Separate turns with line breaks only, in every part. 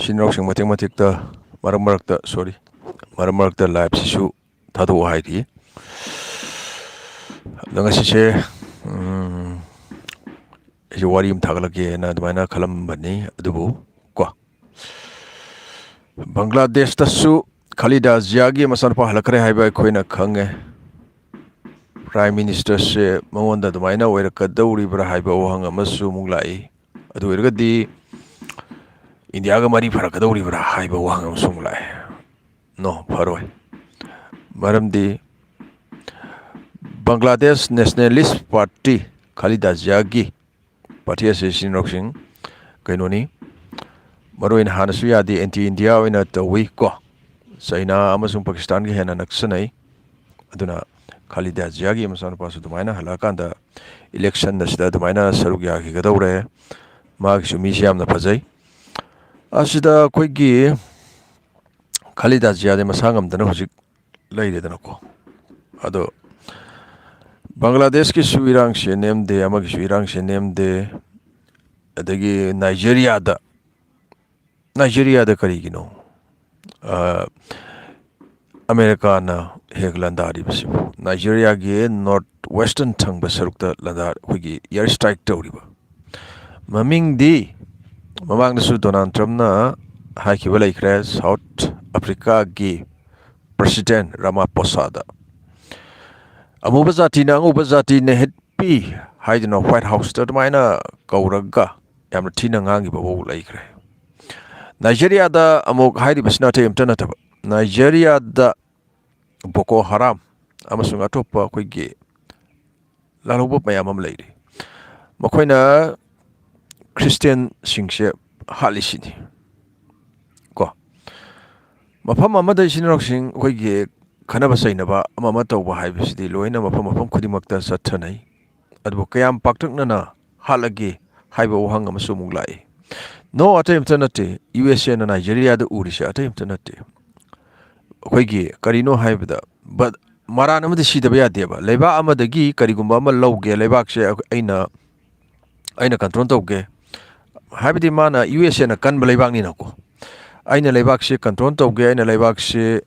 Shinroxing mathematicta maramarakta sorry maramarakta lab sisu thado hairi langasise wari thagalake na admaina khalam bani adubu ko Bangladesh tasu Khalida Ziagi masanpa halakre haiba khoina khange Prime Minister se mawanda admaina oiraka dauri bra haiba ohang amasu munglai adu irgadi India ga mari farak dauri bra haiba ohang amasu munglai no faroi maramdi Bangladesh Nationalist Party Khalida Ziagi Party Association Roxing kainoni maroin hanasu yadi anti India oina tawi ko China amasung Pakistan gi hena naksanai aduna Khalida Ziagi amasan pasu dumaina halakanda election nasida dumaina saruk yagi gadawre mag sumi siam na phajai asida koigi Khalida Ziagi masangam dana hujik laide dana ko ado Bangladesh ki suirang se name de amagi suirang se name de adagi Nigeria da karigino America na heglandari basibu Nigeria ge north western thang basarukta landar hogi air strike tawriba maming di mamang nasu Donald Trump na hakiba laikre South Africa ge president Ramaphosa da amubazati na angubazati ne hetpi haidino White House ta maina kauraga yamna thina ngangi bawo laikre Nigeria da amok haidi basna te imtana ta Nigeria da Boko Haram amasung atopa koige lalubo mayam am leiri makoina Christian singse halisini ko mafam amada sinroxing koige khanaba sainaba amama tawba haibisidi loina mafam khudimakta sathanai adbo kayam paktakna na halage haiba ohang amasu munglai no attempt USA na Nigeria da urisha attempt koigi karino haibda but maran amada sidaba yadeba leba amadagi karigumba ama lawge lebak se aina control tawge haibdi mana USA na kan lebak ni nako aina lebak se control tawge aina lebak se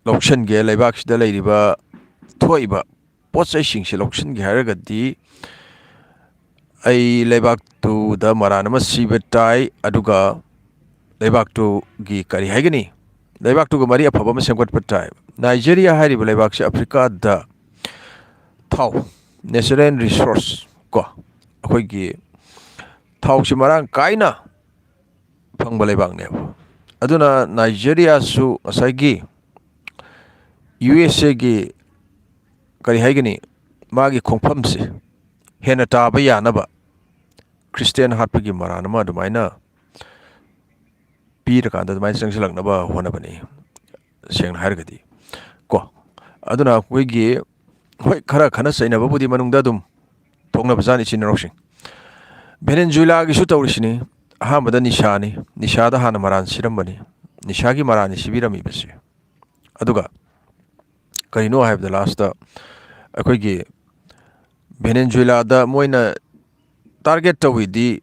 loction ge lebak se da leiriba thoiba potsai sing se loction ge haragadi ai lebak tu da maran ama sibetai aduga lebak tu gi kari haigani lebak tu mari afaba ma semgat patai Nigeria hari lebak se Africa da thau natural resource ko akoi gi thau se marang kaina phangba lebak ne aduna Nigeria su asai gi USA gi kari haigani magi khongpham se hena taba yanaba Christian hatpagi marana ma dumaina pira kanda dumaina sangsilaknaba honabani sengna hargadi ko aduna koigi hoi khara khana sainaba budi manungda dum thongna bazani sinroxing Venezuela gi su tawrisini ahambada nishada hana maran sirambani nishagi marani sibirami basi aduga karino haibda last da akoigi Venezuela da moina target tawidi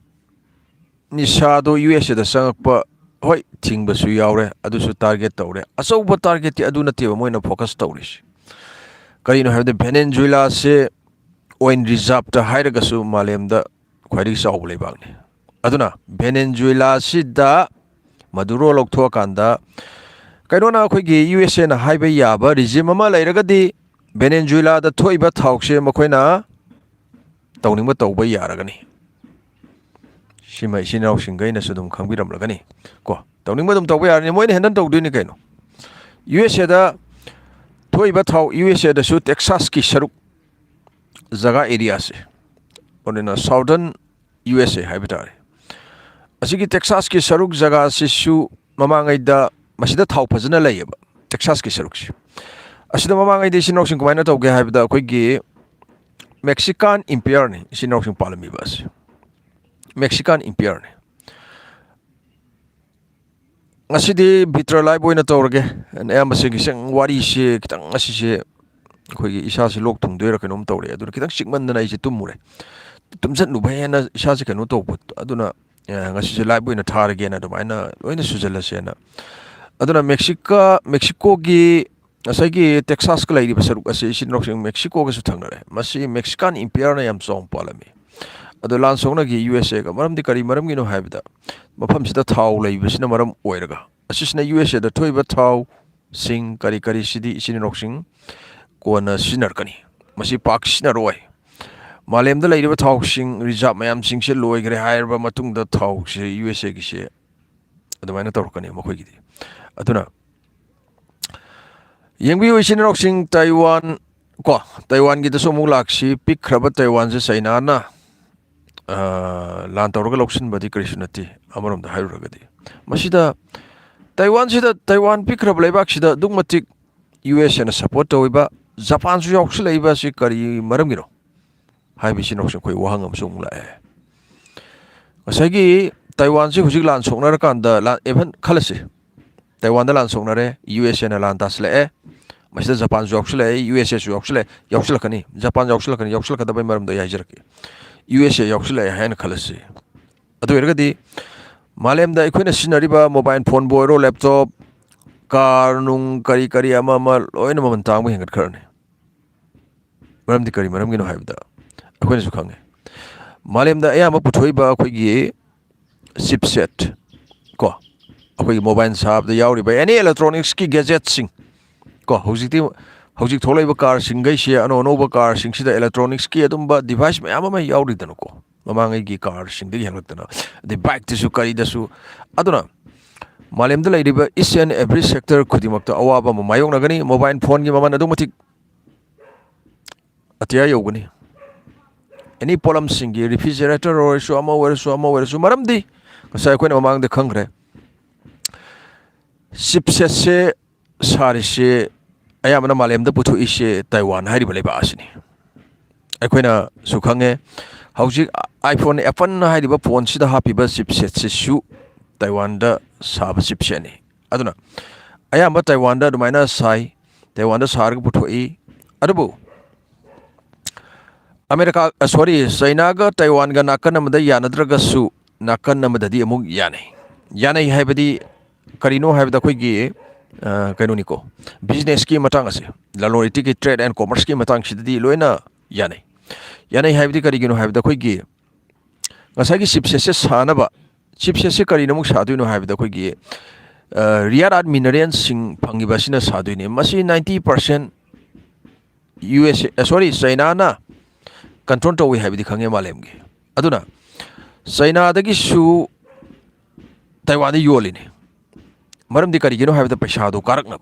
nishado USA da sangakpa hoi thingbasu yaure adusu target tawre asauba target ti aduna te moina focus tawrish karino haibda Venezuela se oil reserve ta hairagasu malem da khwari saw lebagni aduna Venezuela sida Maduro lokthwa kanda kainona khoigi USA na haiba yaba regime ama lairagadi Venezuela da thoiba thauxe makoina tawningba tawba yaragani shima isinau singai na sudum khangbiram lagani ko tawningba dum tawba yarani moina hendan tawdini kaino USA da thoiba thau USA da su Texas ki saruk jaga area se onina southern USA haibitare asigi Texas ki saruk jaga se su mamangai da masida thau phajana layeba Texas ki saruk se asida mamangai de sinau sing kumaina tawge haibida koigi Mexican Empire ni sinroxing palami bas Mexican Empire ni ngasidi bitra live boina tawrage ayam se gisang wari se kitang ngasi se khoi isa se lok thung doira kanom tawre aduna kitang sikman na ise tumure tumsat nu bhayana isa se kanu tawput aduna ngasi live buina thar again adumaina loina sujalasena aduna Mexico gi asagi Texas ka lairi basaruk ase sinrok sing Mexico ga su thangnare masi Mexican empire na yam song palami adu lan songna gi USA ga maram di kari maram gi no haibda mafam sida thau lai bisina maram oiraga asisna USA da thoiba thau sing kari sidi sinrok sing kona sinar kani masi pak sinar oi malem da lairi ba thau sing reserve mayam sing se loi gre hire ba matung da thau se USA gi se adu maina tor kani makhoi gi aduna yengbi sinrok sing Taiwan gi da so mu laksi pik khraba Taiwan se China na lan tawraga loksin badi krishnati amarom da hairugadi masida Taiwan pikrab leibak sida dugmatik US na support toiba Japan su yoks leiba si kari maram giro hai bi sinok koi wahang am sung la asagi Taiwan si hujik lan soknar kan da lan even khalasi Taiwan da lan soknar re US na lan tas le masida Japan su yoks le US su yoks le kani Japan yoks ka da bai maram da yajirki USA yoksila hain khalasi adu ergadi malem da ikoina sinariba mobile phone boiro laptop car nung kari ama loina man tang hengat kharne maram di kari maram gino haibda akoina su khange malem da ayama puthoiba khoi gi chipset ko akoi mobile sab da yauri ba any electronics ki gadgets sing ko hojik tholaiba car singai se anoba car singsida electronics ki adumba device mayama yauri danako mamangai gi car singdi hanglaktana the bike tisu kari dasu aduna malem da lairiba each and every sector khudimakta awaba mayong nagani mobile phone gi maman adumatik atia yogani any problem singi refrigerator or so ama maramdi kasai koina mamang de khangre chipset se sari se ayamana malem da puthu ise Taiwan hairi bale ba asini akoina sukhange hauji iPhone Apple hairi ba phone sida happy ba chipset se su Taiwan da sab chipset ni aduna ayamba Taiwan da dumaina sai Taiwan da sar ga puthu I adubu America China ga Taiwan ga nakan amada yanadraga su nakan amada di amuk yanai haibadi karino haibada khoi gi kainoniko business ki matang ase laloriti ki trade and commerce ki matang sidadi loina yanai haibdi kari gino haibda khoi gi ngasai gi chipset se sanaba chipset se kari namuk saduino haibda khoi gi rare earth minerals sing phangiba sina saduini masi 90% China na control to we haibdi khange malem gi aduna China dagi su Taiwan di yolini maram di kari gino haibda paisa do karak na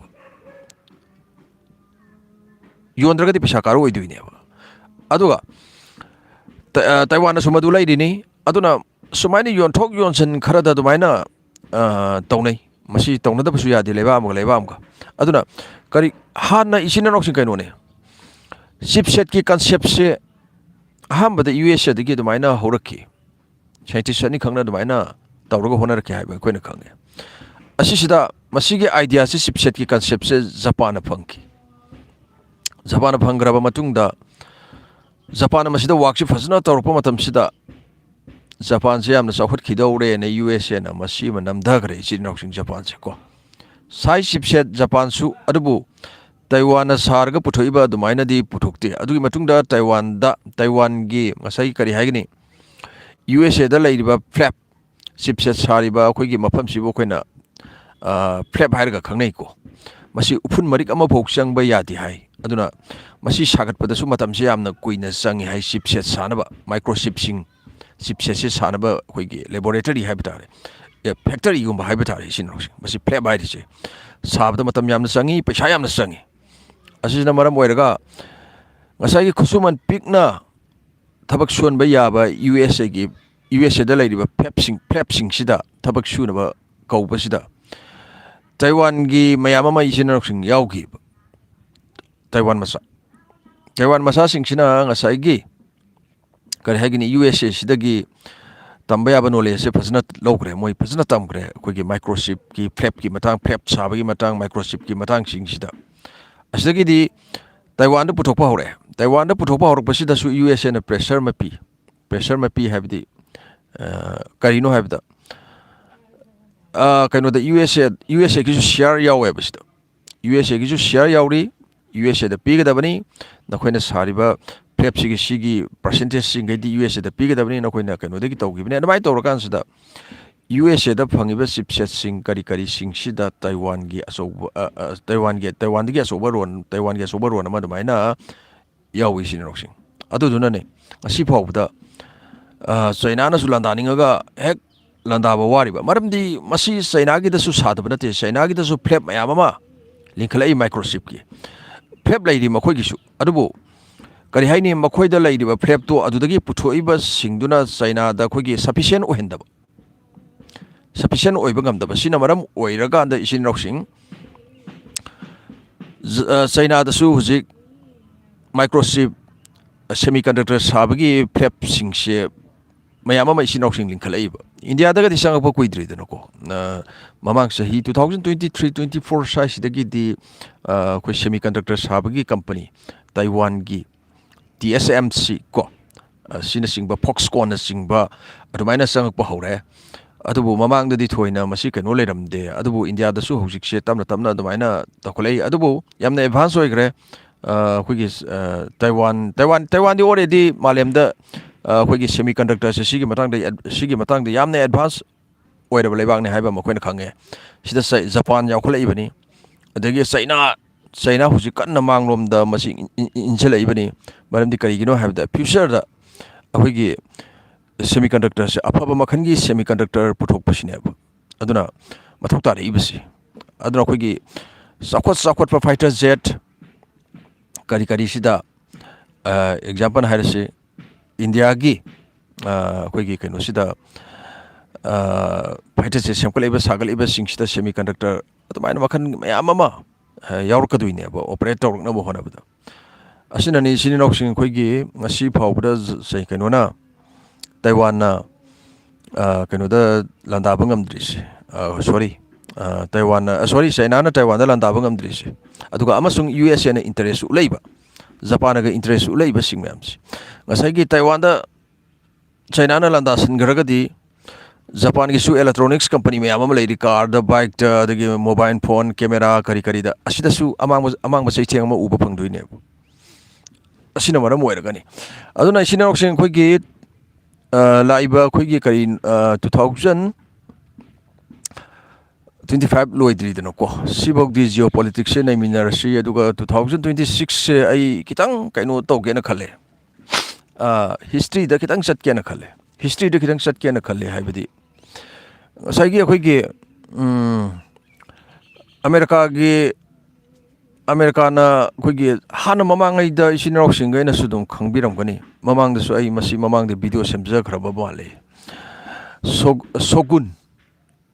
yondraga di paisa karu oiduine ba aduga Taiwan na sumadu laidini aduna sumaini yonsen kharada dumaina taunai masi tauna da basu yadi leba amga aduna kari hanna isina noksin kainone chipset ki concept se hamba da US da gi dumaina horaki scientist ani khangna dumaina tawraga honarki haiba koina khange asisida masigi idea se chipset ki concept se Japan phangraba matungda Japan masida work fazna tawrpa matam sida Japan se amna chawkhat khidore ne USA na masi manam dagre chinok sing Japan se ko sai chipset Japan su adubu Taiwan sarga puthoiba dumaina di puthokte adugi matungda Taiwan gi ngasai kari haigini USA da leiriba flap chipset sariba khoi gi mafam sibo khoina flap hairga khangnei ko masi upun marik ama phok changba yadi hai aduna masi sagat pada su matam se amna kuina changi hai chipset sanaba microchip sing chipset se sanaba khoi gi laboratory hai bitare factory gumba hai bitare sinok masi flap hai se sabda matam yamna changi paisa yamna changi asina maram oiraga ngasai gi khusuman pikna thabak suan ba yaba USA da leiriba flap sing sida thabak sunaba kauba sida Taiwan gi mayama mai sinok sing yauki Taiwan masa sing sina ngasai gi kari hagini USA sidagi tambaya ba knowledge se phasna logre moi phasna tamgre koi gi microchip ki flap ki matang flap sabagi matang microchip ki matang sing sida asidagi di Taiwan da puthokpa hore pasida su USA na pressure mapi habdi ꯀꯔꯤꯅꯣ ꯍꯥꯏꯕꯗ ꯀꯩꯅꯣꯗ U S ꯑꯦꯒꯤꯁꯨ share ꯌꯥꯎꯋꯦꯕ ꯁꯤꯗ U S ꯑꯦꯒꯤꯁꯨ share ꯌꯥꯎꯔꯤ U S ꯑꯦꯗ ꯄꯤꯒꯗꯕꯅꯤ ꯅꯈꯣꯏꯅ ꯁꯥꯔꯤꯕ ꯐ꯭ꯂꯦꯞꯁꯤꯒꯤ ꯁꯤꯒꯤ ꯄꯥꯔꯁꯦꯟꯇꯦꯖꯁꯤꯡꯈꯩꯗꯤ ꯌꯨ ꯑꯦꯁ ꯑꯦꯗ ꯄꯤꯒꯗꯕꯅꯤ ꯅꯈꯣꯏꯅ ꯀꯩꯅꯣꯗꯒꯤ ꯇꯧꯈꯤꯕꯅꯤ ꯑꯗꯨꯃꯥꯏꯅ ꯇꯧꯔꯀꯥꯟꯁꯤꯗ ꯌꯨ ꯑꯦꯁ ꯑꯦꯗ ꯐꯪꯉꯤꯕ ꯆꯤꯞꯁꯦꯠꯁꯤꯡ ꯀꯔꯤꯁꯤꯡꯁꯤꯗ ꯇꯥꯏꯋꯥꯟꯒꯤ ꯑꯆꯧꯕ ꯇꯥꯏꯋꯥꯟꯒꯤ ꯑꯆꯧꯕ ꯔꯣꯟ ꯑꯃ ꯑꯗꯨꯃꯥꯏꯅ ꯌꯥꯎꯏ ꯁꯤꯅꯤꯔꯣꯛꯁꯤꯡ ꯑꯗꯨꯗꯨꯅꯅꯦ ꯉꯁꯤ ꯐꯥꯎꯕꯗ ꯆꯩꯅꯥꯅꯁꯨ ꯂꯥꯟꯗꯥꯅꯤꯡꯉꯒ ꯍꯦꯛ ꯂꯥꯟꯗꯥꯕ ꯋꯥꯔꯤꯕ ꯃꯔꯝꯗꯤ ꯃꯁꯤ ꯆꯩꯅꯥꯒꯤꯗꯁꯨ ꯁꯥꯗꯕ ꯅꯠꯇꯦ ꯆꯩꯅꯥꯒꯤꯗꯁꯨ ꯐ꯭ꯂꯦꯞ ꯃꯌꯥꯝ ꯑꯃ ꯂꯤꯡꯈꯠꯂꯛꯏ ꯃꯥꯏꯀ꯭ꯔꯣꯆꯤꯞꯀꯤ ꯐ꯭ꯂꯦꯞ ꯂꯩꯔꯤ ꯃꯈꯣꯏꯒꯤꯁꯨ ꯑꯗꯨꯕꯨ ꯀꯔꯤ ꯍꯥꯏꯅꯤ ꯃꯈꯣꯏꯗ ꯂꯩꯔꯤꯕ ꯐ꯭ꯂꯦꯞꯇꯣ ꯑꯗꯨꯗꯒꯤ ꯄꯨꯊꯣꯛꯏꯕꯁꯤꯡꯗꯨꯅ ꯆꯩꯅꯥꯗ ꯑꯩꯈꯣꯏꯒꯤ ꯁꯐꯤꯁꯦꯟ ꯑꯣꯏꯍꯟꯗꯕ ꯁꯐꯤꯁꯦꯟ ꯑꯣꯏꯕ ꯉꯝꯗꯕ ꯁꯤꯅ ꯃꯔꯝ ꯑꯣꯏꯔꯀꯥꯟꯗ ꯏꯆꯤꯟ ꯏꯅꯥꯎꯁꯤꯡ ꯆꯩꯅꯥꯗꯁꯨ ꯍꯧꯖꯤꯛ ꯃꯥꯏꯀ꯭ꯔꯣꯆꯤꯞ ꯁꯦꯃꯤꯀꯟꯗꯛꯇꯔ ꯁꯥꯕꯒꯤ ꯐ꯭ꯂꯦꯞꯁꯤꯡꯁꯦ ꯃꯌꯥꯝ ꯑꯃ ꯏꯆꯤꯟ ꯏꯅꯥꯎꯁꯤꯡ ꯂꯤꯡꯈꯠꯂꯛꯏꯕ ꯏꯟꯗꯤꯌꯥꯗꯒꯗꯤ ꯆꯪꯉꯛꯄ ꯀꯨꯏꯗ꯭ꯔꯤꯗꯅꯀꯣ ꯃꯃꯥꯡ ꯆꯍꯤ 2023-24 ꯁ꯭ꯋꯥꯏꯁꯤꯗꯒꯤꯗꯤ ꯑꯩꯈꯣꯏ ꯁꯦꯃꯤꯀꯟꯗꯛꯇꯔ ꯁꯥꯕꯒꯤ ꯀꯝꯄꯅꯤ ꯇꯥꯏꯋꯥꯟꯒꯤ TSMC ꯀꯣ ꯑꯁꯤꯅꯆꯤꯡꯕ ꯐꯣꯛꯁꯀꯣꯟꯅꯆꯤꯡꯕ ꯑꯗꯨꯃꯥꯏꯅ ꯆꯪꯉꯛꯄ ꯍꯧꯔꯛꯑꯦ ꯑꯗꯨꯕꯨ ꯃꯃꯥꯡꯗꯗꯤ ꯊꯣꯏꯅ ꯃꯁꯤ ꯀꯩꯅꯣ ꯂꯩꯔꯝꯗꯦ ꯑꯗꯨꯕꯨ ꯏꯟꯗꯤꯌꯥꯗꯁꯨ ꯍꯧꯖꯤꯛꯁꯦ ꯇꯞꯅ ꯇꯞꯅ ꯑꯗꯨꯃꯥꯏꯅ ꯇꯧꯈꯠꯂꯛꯏ ꯑꯗꯨꯕꯨ ꯌꯥꯝꯅ ꯑꯦꯗꯚꯥꯟꯁ ꯑꯣꯏꯈ꯭ꯔꯦ ꯑꯩꯈꯣꯏꯒꯤ ꯇꯥꯏꯋꯥꯟꯗꯤ ꯑꯣꯜꯔꯦꯗꯤ ꯃꯥꯂꯦꯝꯗ ꯑꯩꯈꯣꯏꯒꯤ ꯁꯦꯃꯤꯀꯟꯗꯛꯇꯔꯁꯦ ꯁꯤꯒꯤ ꯃꯇꯥꯡꯗ ꯌꯥꯝꯅ ꯑꯦꯗꯚꯥꯟꯁ ꯑꯣꯏꯔꯕ ꯂꯩꯕꯥꯛꯅꯤ ꯍꯥꯏꯕ ꯃꯈꯣꯏꯅ ꯈꯪꯉꯦ ꯁꯤꯗ ꯖꯄꯥꯟ ꯌꯥꯎꯈꯠꯂꯛꯏꯕꯅꯤ ꯑꯗꯒꯤ ꯆꯩꯅꯥ ꯍꯧꯖꯤꯛ ꯀꯟꯅ ꯃꯥꯡꯂꯣꯝꯗ ꯃꯁꯤ ꯏꯟꯁꯤꯜꯂꯛꯏꯕꯅꯤ ꯃꯔꯝꯗꯤ ꯀꯔꯤꯒꯤꯅꯣ ꯍꯥꯏꯕꯗ ꯐ꯭ꯌꯨꯆꯔꯗ ꯑꯩꯈꯣꯏꯒꯤ ꯁꯦꯃꯤꯀꯟꯗꯛꯇꯔꯁꯦ ꯑꯐꯕ ꯃꯈꯜꯒꯤ ꯁꯦꯃꯤꯀꯟꯗꯛꯇꯔ ꯄꯨꯊꯣꯛꯄꯁꯤꯅꯦꯕ ꯑꯗꯨꯅ ꯃꯊꯧ ꯇꯥꯔꯛꯏꯕꯁꯤ ꯑꯗꯨꯅ ꯑꯩꯈꯣꯏꯒꯤ ꯆꯥꯎꯈꯠꯄ ꯐꯥꯏꯇꯔ ꯖꯦꯠ ꯀꯔꯤꯁꯤꯗ ꯑꯦꯛꯖꯥꯝꯄꯜ ꯍꯥꯏꯔꯁꯤ ꯏꯟꯗꯤꯌꯥꯒꯤ ꯑꯩꯈꯣꯏꯒꯤ ꯀꯩꯅꯣꯁꯤꯗ ꯐꯥꯏꯇꯔꯁꯦ ꯁꯦꯝꯒꯠꯂꯛꯏꯕ ꯁꯥꯒꯠꯂꯛꯏꯕꯁꯤꯡꯁꯤꯗ ꯁꯦꯃꯤꯀꯟꯗꯛꯇꯔ ꯑꯗꯨꯃꯥꯏꯅ ꯃꯈꯜ ꯃꯌꯥꯝ ꯑꯃ ꯌꯥꯎꯔꯛꯀꯗꯣꯏꯅꯦꯕ ꯑꯣꯄꯔꯦꯠ ꯇꯧꯔꯛꯅꯕ ꯍꯣꯠꯅꯕꯗ ꯑꯁꯤꯅꯅꯤ ꯏꯆꯤꯟ ꯏꯅꯥꯎꯁꯤꯡ ꯑꯩꯈꯣꯏꯒꯤ ꯉꯁꯤ ꯐꯥꯎꯕꯗ ꯀꯩꯅꯣꯅ ꯇꯥꯏꯋꯥꯟꯅ ꯀꯩꯅꯣꯗ ꯂꯥꯟꯗꯥꯕ ꯉꯝꯗ꯭ꯔꯤꯁꯦ ꯆꯩꯅꯥꯅ ꯇꯥꯏꯋꯥꯟꯗ ꯂꯥꯟꯗꯥꯕ ꯉꯝꯗ꯭ꯔꯤꯁꯦ ꯑꯗꯨꯒ ꯑꯃꯁꯨꯡ ꯌꯨ ꯑꯦꯁ ꯑꯦꯅ ꯏꯟꯇꯔꯦꯁ ꯎꯠꯂꯛꯏꯕ ꯖꯄꯥꯟꯅꯒ ꯏꯟꯇꯔꯦꯁ ꯎꯠꯂꯛꯏꯕꯁꯤꯡ ꯃꯌꯥꯝꯁꯦ ꯉꯁꯥꯏꯒꯤ ꯇꯥꯏꯋꯥꯟꯗ ꯆꯩꯅꯥꯅ ꯂꯥꯟꯗꯥꯁꯤꯟꯈ꯭ꯔꯒꯗꯤ ꯖꯄꯥꯟꯒꯤꯁꯨ ꯑꯦꯂꯦꯛꯇ꯭ꯔꯣꯅꯤꯛꯁ ꯀꯝꯄꯅꯤ ꯃꯌꯥꯝ ꯑꯃ ꯂꯩꯔꯤ ꯀꯥꯔꯗ ꯕꯥꯏꯛꯇ ꯑꯗꯒꯤ ꯃꯣꯕꯥꯏꯜ ꯐꯣꯟ ꯀꯦꯃꯦꯔꯥ ꯀꯔꯤꯗ ꯑꯁꯤꯗꯁꯨ ꯑꯃꯥꯡꯕ ꯆꯩꯊꯦꯡ ꯑꯃ ꯎꯕ ꯐꯪꯗꯣꯏꯅꯦꯕ ꯑꯁꯤꯅ ꯃꯔꯝ ꯑꯣꯏꯔꯒꯅꯤ ꯑꯗꯨꯅ ꯏꯆꯤꯟ ꯏꯅꯥꯎꯁꯤꯡ ꯑꯩꯈꯣꯏꯒꯤ ꯂꯥꯛꯏꯕ ꯑꯩꯈꯣꯏꯒꯤ 2025 ꯂꯣꯏꯗ꯭ꯔꯤꯗꯅꯀꯣ ꯁꯤꯐꯧꯗꯤ ꯖꯤꯑꯣꯄꯣꯂꯤꯇꯤꯛꯁꯁꯦ ꯅꯩꯃꯤꯟꯅꯔꯁꯤ ꯑꯗꯨꯒ 2026ꯁꯦ ꯑꯩ ꯈꯤꯇꯪ ꯀꯩꯅꯣ ꯇꯧꯒꯦꯅ ꯈꯜꯂꯦ ꯍꯤꯁꯇ꯭ꯔꯤꯗ ꯈꯤꯇꯪ ꯆꯠꯀꯦꯅ ꯈꯜꯂꯦ ꯍꯥꯏꯕꯗꯤ ꯉꯁꯥꯏꯒꯤ ꯑꯩꯈꯣꯏꯒꯤ ꯑꯃꯦꯔꯤꯀꯥꯅ ꯑꯩꯈꯣꯏꯒꯤ ꯍꯥꯟꯅ ꯃꯃꯥꯡꯉꯩꯗ ꯏꯆꯤꯟ ꯏꯅꯥꯎꯁꯤꯡꯈꯩꯅꯁꯨ ꯑꯗꯨꯝ ꯈꯪꯕꯤꯔꯝꯒꯅꯤ ꯃꯃꯥꯡꯗꯁꯨ ꯑꯩ ꯃꯃꯥꯡꯗ ꯚꯤꯗꯤꯑꯣ ꯁꯦꯝꯖꯈ꯭ꯔꯕ ꯃꯥꯜꯂꯦ ꯁꯣꯒꯨꯟ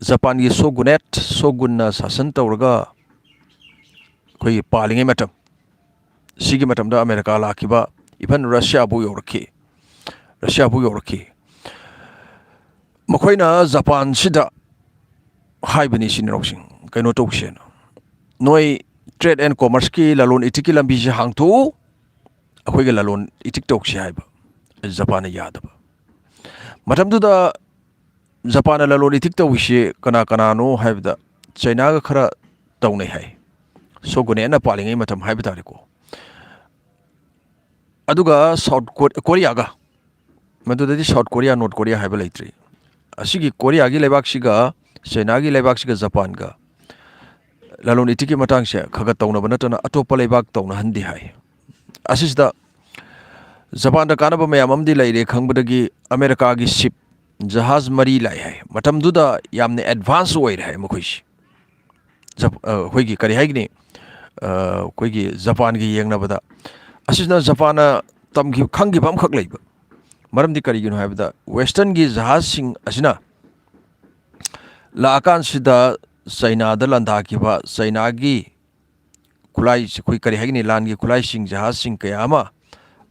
ꯖꯄꯥꯟꯒꯤ ꯁꯣꯒꯨꯟꯅ ꯁꯥꯁꯟ ꯇꯧꯔꯒ ꯑꯩꯈꯣꯏꯒꯤ ꯄꯥꯜꯂꯤꯉꯩ ꯃꯇꯝ ꯁꯤꯒꯤ ꯃꯇꯝꯗ ꯑꯃꯦꯔꯤꯀꯥ ꯂꯥꯛꯈꯤꯕ ꯏꯚꯟ ꯔꯁꯤꯌꯥꯕꯨ ꯌꯧꯔꯛꯈꯤ ꯃꯈꯣꯏꯅ ꯖꯄꯥꯟꯁꯤꯗ ꯍꯥꯏꯕꯅꯤ ꯏꯆꯤꯟ ꯏꯅꯥꯎꯁꯤꯡ ꯀꯩꯅꯣ ꯇꯧꯁꯦꯅ ꯅꯣꯏ ꯇ꯭ꯔꯦꯗ ꯑꯦꯟ ꯀꯣꯃꯔꯁꯀꯤ ꯂꯂꯣꯟ ꯏꯇꯤꯛꯀꯤ ꯂꯝꯕꯤꯁꯦ ꯍꯥꯡꯇꯣꯛꯎ ꯑꯩꯈꯣꯏꯒ ꯂꯂꯣꯟ ꯏꯇꯤꯛ ꯇꯧꯁꯤ ꯍꯥꯏꯕ ꯖꯄꯥꯟꯅ ꯌꯥꯗꯕ ꯃꯇꯝꯗꯨꯗ ꯖꯄꯥꯟꯅ ꯂꯂꯣꯟ ꯏꯇꯤꯛ ꯇꯧꯏꯁꯦ ꯀꯅꯥꯅꯣ ꯍꯥꯏꯕꯗ ꯆꯩꯅꯥꯒ ꯈꯔ ꯇꯧꯅꯩ ꯍꯥꯏ ꯁꯣꯒꯨꯅꯦꯠꯅ ꯄꯥꯜꯂꯤꯉꯩ ꯃꯇꯝ ꯍꯥꯏꯕ ꯇꯥꯔꯦꯀꯣ ꯑꯗꯨꯒ ꯁꯥꯎꯠ ꯀꯣꯔꯤꯌꯥꯒ ꯃꯗꯨꯗꯗꯤ ꯁꯥꯎꯠ ꯀꯣꯔꯤꯌꯥ ꯅꯣꯔꯠ ꯀꯣꯔꯤꯌꯥ ꯍꯥꯏꯕ ꯂꯩꯇ꯭ꯔꯤ ꯑꯁꯤꯒꯤ ꯀꯣꯔꯤꯌꯥꯒꯤ ꯂꯩꯕꯥꯛꯁꯤꯒ ꯆꯩꯅꯥꯒꯤ ꯂꯩꯕꯥꯛꯁꯤꯒ ꯖꯄꯥꯟꯒ ꯂꯂꯣꯟ ꯏꯇꯤꯛꯀꯤ ꯃꯇꯥꯡꯁꯦ ꯈꯔ ꯇꯧꯅꯕ ꯅꯠꯇꯅ ꯑꯇꯣꯞꯄ ꯂꯩꯕꯥꯛ ꯇꯧꯅꯍꯟꯗꯦ ꯍꯥꯏ ꯑꯁꯤꯁꯤꯗ ꯖꯄꯥꯟꯗ ꯀꯥꯟꯅꯕ ꯃꯌꯥꯝ ꯑꯃꯗꯤ ꯂꯩꯔꯦ ꯈꯪꯕꯗꯒꯤ ꯑꯃꯦꯔꯤꯀꯥꯒꯤ ꯁꯤꯞ ꯖꯍꯥꯖ 3 ꯂꯥꯛꯑꯦ ꯍꯥꯏ ꯃꯇꯝꯗꯨꯗ ꯌꯥꯝꯅ ꯑꯦꯗꯚꯥꯟꯁ ꯑꯣꯏꯔꯦ ꯍꯥꯏ ꯃꯈꯣꯏꯁꯤ ꯑꯩꯈꯣꯏꯒꯤ ꯀꯔꯤ ꯍꯥꯏꯒꯅꯤ ꯑꯩꯈꯣꯏꯒꯤ ꯖꯄꯥꯟꯒꯤ ꯌꯦꯡꯅꯕꯗ ꯑꯁꯤꯁꯤꯅ ꯖꯄꯥꯟꯅ ꯈꯪꯈꯤꯕ ꯑꯃꯈꯛ ꯂꯩꯕ ꯃꯔꯝꯗꯤ ꯀꯔꯤꯒꯤꯅꯣ ꯍꯥꯏꯕꯗ ꯋꯦꯁꯇꯔꯟꯒꯤ ꯖꯍꯥꯖꯁꯤꯡ ꯑꯁꯤꯅ ꯂꯥꯛꯑꯀꯥꯟꯁꯤꯗ ꯆꯩꯅꯥꯗ ꯂꯥꯟꯗꯥꯈꯤꯕ ꯆꯩꯅꯥꯒꯤ ꯑꯩꯈꯣꯏ ꯀꯔꯤ ꯍꯥꯏꯒꯅꯤ ꯂꯥꯟꯒꯤ ꯈꯨꯠꯂꯥꯏꯁꯤꯡ ꯖꯍꯥꯖꯁꯤꯡ ꯀꯌꯥ ꯑꯃ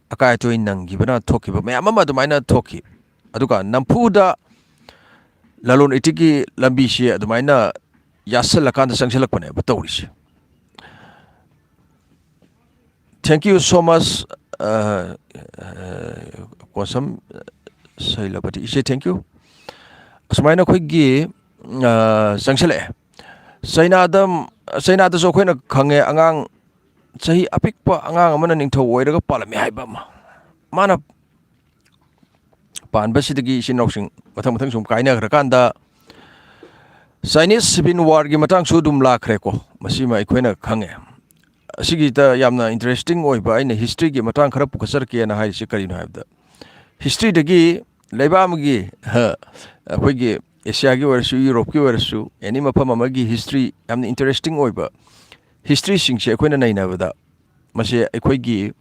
ꯑꯀꯥꯏ ꯑꯇꯣꯏ ꯅꯪꯈꯤꯕꯅ ꯊꯣꯛꯈꯤꯕ ꯃꯌꯥꯝ ꯑꯃ ꯑꯗꯨꯃꯥꯏꯅ ꯊꯣꯛꯈꯤ ꯑꯗꯨꯒ ꯅꯝꯐꯨꯗ ꯂꯂꯣꯟ ꯏꯇꯤꯛꯀꯤ ꯂꯝꯕꯤꯁꯤ ꯑꯗꯨꯃꯥꯏꯅ ꯌꯥꯁꯜꯂꯀꯥꯟꯗ ꯆꯪꯁꯤꯜꯂꯛꯄꯅꯦꯕ ꯇꯧꯔꯤꯁꯦ Thank you so much, Kosam Sailapati. Say thank you. asumai na khoi changchale China da so khoi na khange angang chahi apikpa angang amana ningthau oiraga palami haiba ma mana pan basidagi sinoksing mathang mathang sum kaina grakanda Chinese Civil War gi matang su dum lakhre ko masima ikhoina khange asigi ta yamna interesting oiba aina history gi matang khara pukasar ke na hai si kari no habda history dagi leiba amgi akhoi Asia gi warsu Europe gi warsu any mafam amagi history yamna interesting oiba history sing se akhoi na naina bada mase akhoi gi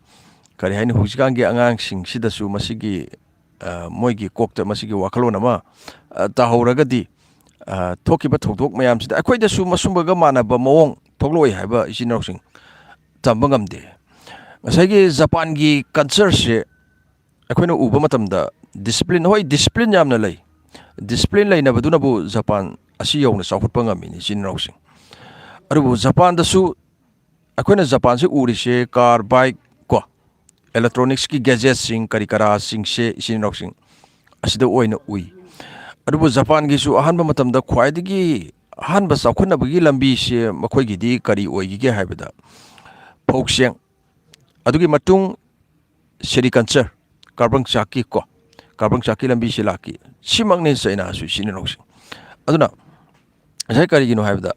kari haini hujikang gi angang sing sida su masigi moigi kokta masigi wakalona ma ta horagadi thokiba thokdok mayam sida akhoi da su masumbaga manaba mawong thokloi haiba isinroksing tambangamde ngasagi Japan gi culture se akhoi na uba matamda discipline hoi discipline yamna lei discipline lei na baduna bu Japan asi yawna sakhutpa ngamini isinroksing arubu Japan da su akhoi na Japan se uri se car bike ko electronics ki gadgets sing kari kara sing se isinroksing asida oina ui adubu Japan gi su ahanba matamda khwaidagi ahanba sakhunabagi lambi se makhoi gi di kari oigi ge haibada phoksheng adugi matung sericulture carbon chaki ko carbon chaki lambi se laki simangne China su sininoksing aduna asai kari gi no haibada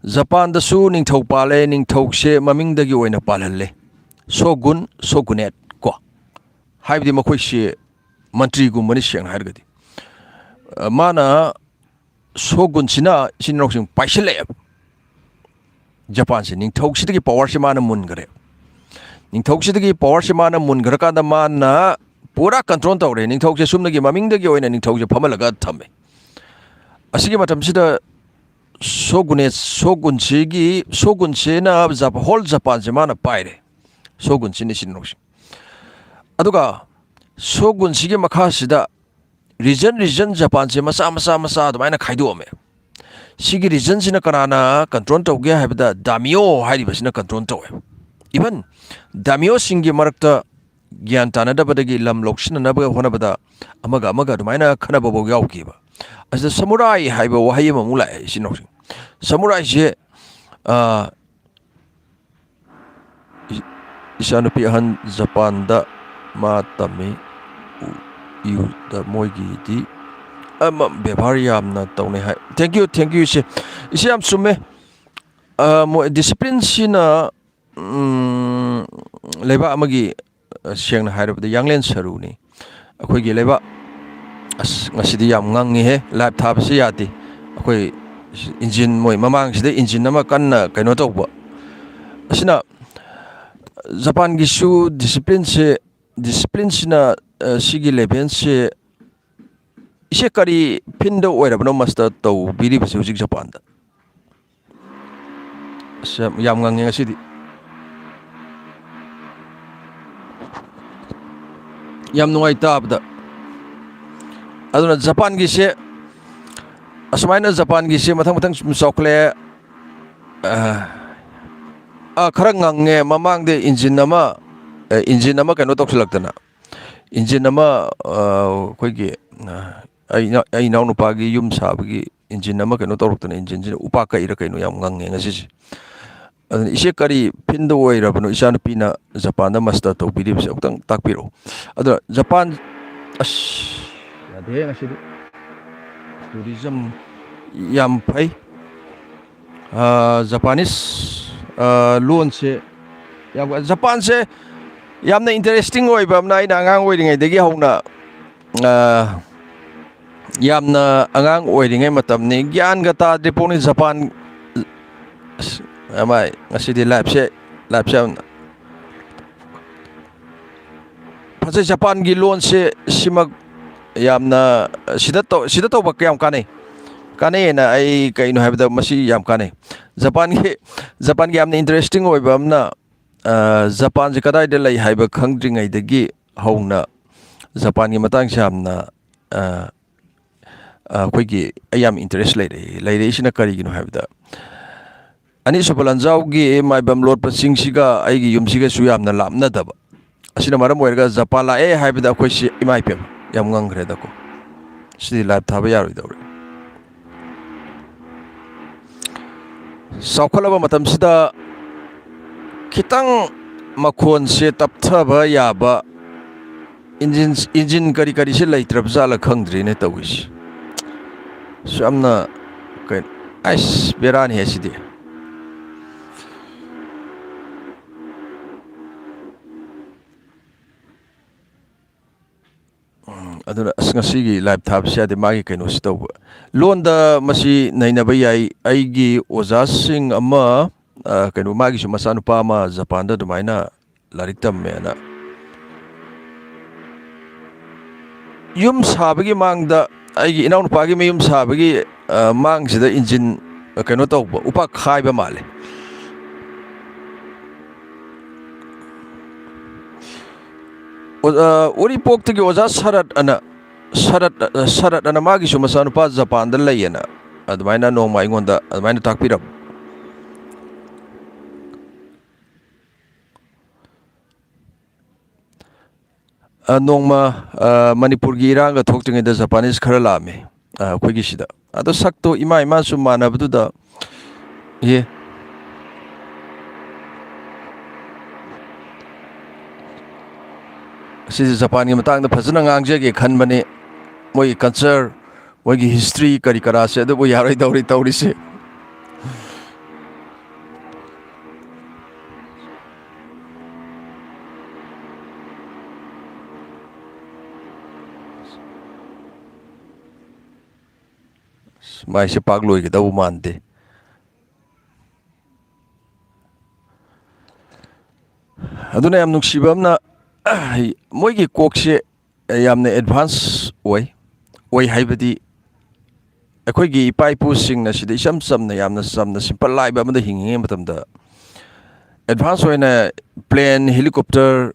Japan da su ningthau pale ningthau se maming dagi oina palhalle shogun shogunate ko haibdi makhoi se mantri gumani seng hairgadi mana shogun sina sinroksing paisile Japan se ningthau sidagi power se mana mun gare ningthau sidagi power se mana mun gara ka da mana pura control tawre ningthau se sumnagi maming dagi oina ningthau se phamalaga thame asigi matam sida shogun se na whole Japan se mana paire shogun sini sinroksing aduga shogun sige makha sida region Japan se masa admaina khaidu ame sigi region sina kanana control tawge haibada daimyo hairi basina control tawe even daimyo singi marakta gyan tanada badagi lam loksina nabaga honabada amaga admaina khana bobo yauki ba as samurai haiba wahai mamula sinoksing samurai je isanupi han Japan da matami you the moigi di bevari amna tawne hai thank you se isiam summe mo discipline sina leba amagi sengna hairabda yanglen saru ni akhoi gi leba ngasidi yam ngangi he live thabsi yati akhoi engine moi mamang sida engine nama kanna kaino tawba asina Japan gi su discipline sina sigi level se ise kari pindo oirabno master to biri basi hujik Japan da yam ngang ngasidi yam nungai tabda aduna Japan gi se asmaina Japan gi se mathang sokle khara ngange mamang de engine nama kaino tokslaktana engine nama khoigi ai nau nu pagi yum sabagi engine nama kaino torktana engine upa ka ira kaino yam ngange ngasi ise kari pindo oirabano isanu pina Japan da master to believe se utang takpiro adra Japan yade ngasi tourism yam pai Japanese loan se Japan se yamna interesting oiba amna ina angang oiringai dagi hauna yamna angang oiringai matamni gyan ga ta deponi Japan amai ngasidi live se phase Japan gi loan se simak yamna sida to bakyam kanai na ai kaino habda masi yam kanai Japan gi yamna interesting oiba amna Japan je kadai de lai haiba khangdringai dagi hauna Japan gi matang samna khoigi ayam interest leire isina kari gino habda ani sobalanjau gi mai bam lot pasing siga ai gi yum siga su yamna lamna daba asina maram oirga Japan la haiba khoi si imai pem yam ngang gre da ko CD live ꯊꯥꯕ ꯌꯥꯔꯣꯏꯗꯧꯔꯦ ꯆꯥꯎꯈꯠꯂꯕ ꯃꯇꯝꯁꯤꯗ ꯈꯤꯇꯪ ꯃꯈꯣꯟꯁꯦ ꯇꯞꯊꯕ ꯌꯥꯕ engine ꯀꯔꯤ ꯀꯔꯤꯁꯦ ꯂꯩꯇ꯭ꯔꯕ ꯖꯥꯠꯂ ꯈꯪꯗ꯭ꯔꯦꯅꯦ ꯇꯧꯔꯤꯁꯤ ꯌꯥꯝꯅ ꯀꯩꯅꯣ ꯑꯩꯁ ꯕꯦꯔꯥꯅꯤ ꯁꯤꯗꯤ ꯑꯗꯨꯅ ꯑꯁ ꯉꯁꯤꯒꯤ ꯂꯥꯏꯚ ꯊꯥꯕꯁꯤ ꯌꯥꯗꯦ ꯃꯥꯒꯤ ꯀꯩꯅꯣꯁꯤ ꯇꯧꯕ ꯂꯣꯟꯗ ꯃꯁꯤ ꯅꯩꯅꯕ ꯌꯥꯏ ꯑꯩꯒꯤ ꯑꯣꯖꯥꯁꯤꯡ ꯑꯃ ꯀꯩꯅꯣ ꯃꯥꯒꯤꯁꯨ ꯃꯆꯥꯅꯨꯄꯥ ꯑꯃ ꯖꯄꯥꯟꯗ ꯑꯗꯨꯃꯥꯏꯅ ꯂꯥꯏꯔꯤꯛ ꯇꯝꯃꯦꯅ ꯌꯨꯝ ꯁꯥꯕꯒꯤ ꯃꯥꯡꯗ ꯑꯩꯒꯤ ꯏꯅꯥꯎꯅꯨꯄꯥꯒꯤ ꯃꯌꯨꯝ ꯁꯥꯕꯒꯤ ꯃꯥꯡꯁꯤꯗ ꯏꯟꯖꯤꯟ ꯀꯩꯅꯣ ꯇꯧꯕ ꯎꯄꯥꯛ ꯈꯥꯏꯕ ꯃꯥꯜꯂꯦ ꯎꯔꯤꯄꯣꯛꯇꯒꯤ ꯑꯣꯖꯥ ꯁꯔꯠ ꯑꯅ ꯃꯥꯒꯤꯁꯨ ꯃꯆꯥꯅꯨꯄꯥ ꯖꯄꯥꯟꯗ ꯂꯩꯌꯦꯅ ꯑꯗꯨꯃꯥꯏꯅ ꯅꯣꯡꯃ ꯑꯩꯉꯣꯟꯗ ꯑꯗꯨꯃꯥꯏꯅ ꯇꯥꯛꯄꯤꯔꯝꯃꯤ ꯅꯣꯡꯃ ꯃꯅꯤꯄꯨꯔꯒꯤ ꯏꯔꯥꯡꯒ ꯊꯣꯛꯇ꯭ꯔꯤꯉꯩꯗ ꯖꯄꯥꯅꯤꯁ ꯈꯔ ꯂꯥꯛꯑꯝꯃꯤ ꯑꯩꯈꯣꯏꯒꯤ ꯁꯤꯗ ꯑꯗꯣ ꯁꯛꯇꯣ ꯏꯃꯥꯁꯨ ꯃꯥꯟꯅꯕꯗꯨꯗ ꯁꯤꯁꯦ ꯖꯄꯥꯟꯒꯤ ꯃꯇꯥꯡꯗ ꯐꯖꯅ ꯉꯥꯡꯖꯒꯦ ꯈꯟꯕꯅꯤ ꯃꯣꯏꯒꯤ ꯀꯜꯆꯔ ꯃꯣꯏꯒꯤ ꯍꯤꯁꯇ꯭ꯔꯤ ꯀꯔꯤ ꯀꯔꯥꯁꯦ ꯑꯗꯨꯕꯨ ꯌꯥꯔꯣꯏꯗꯧꯔꯤ ꯇꯧꯔꯤꯁꯦ ꯃꯥꯏꯁꯦ ꯄꯥꯛ ꯂꯣꯏꯒꯗꯧꯕ ꯃꯥꯟꯗꯦ ꯑꯗꯨꯅ ꯌꯥꯝ ꯅꯨꯡꯁꯤꯕ ꯑꯃꯅ ꯃꯣꯏꯒꯤ ꯀꯣꯛꯁꯦ ꯌꯥꯝꯅ ꯑꯦꯗꯚꯥꯟꯁ ꯑꯣꯏ ꯍꯥꯏꯕꯗꯤ ꯑꯩꯈꯣꯏꯒꯤ ꯏꯄꯥ ꯏꯄꯨꯁꯤꯡꯅ ꯁꯤꯗ ꯏꯆꯝ ꯆꯝꯅ ꯌꯥꯝꯅ ꯆꯝꯅ ꯁꯤꯝꯄꯜ ꯂꯥꯏꯕ ꯑꯃꯗ ꯍꯤꯡꯉꯤꯉꯩ ꯃꯇꯝꯗ ꯑꯦꯗꯚꯥꯟꯁ ꯑꯣꯏꯅ ꯄ꯭ꯂꯦꯟ ꯍꯦꯂꯤꯀꯣꯞꯇꯔ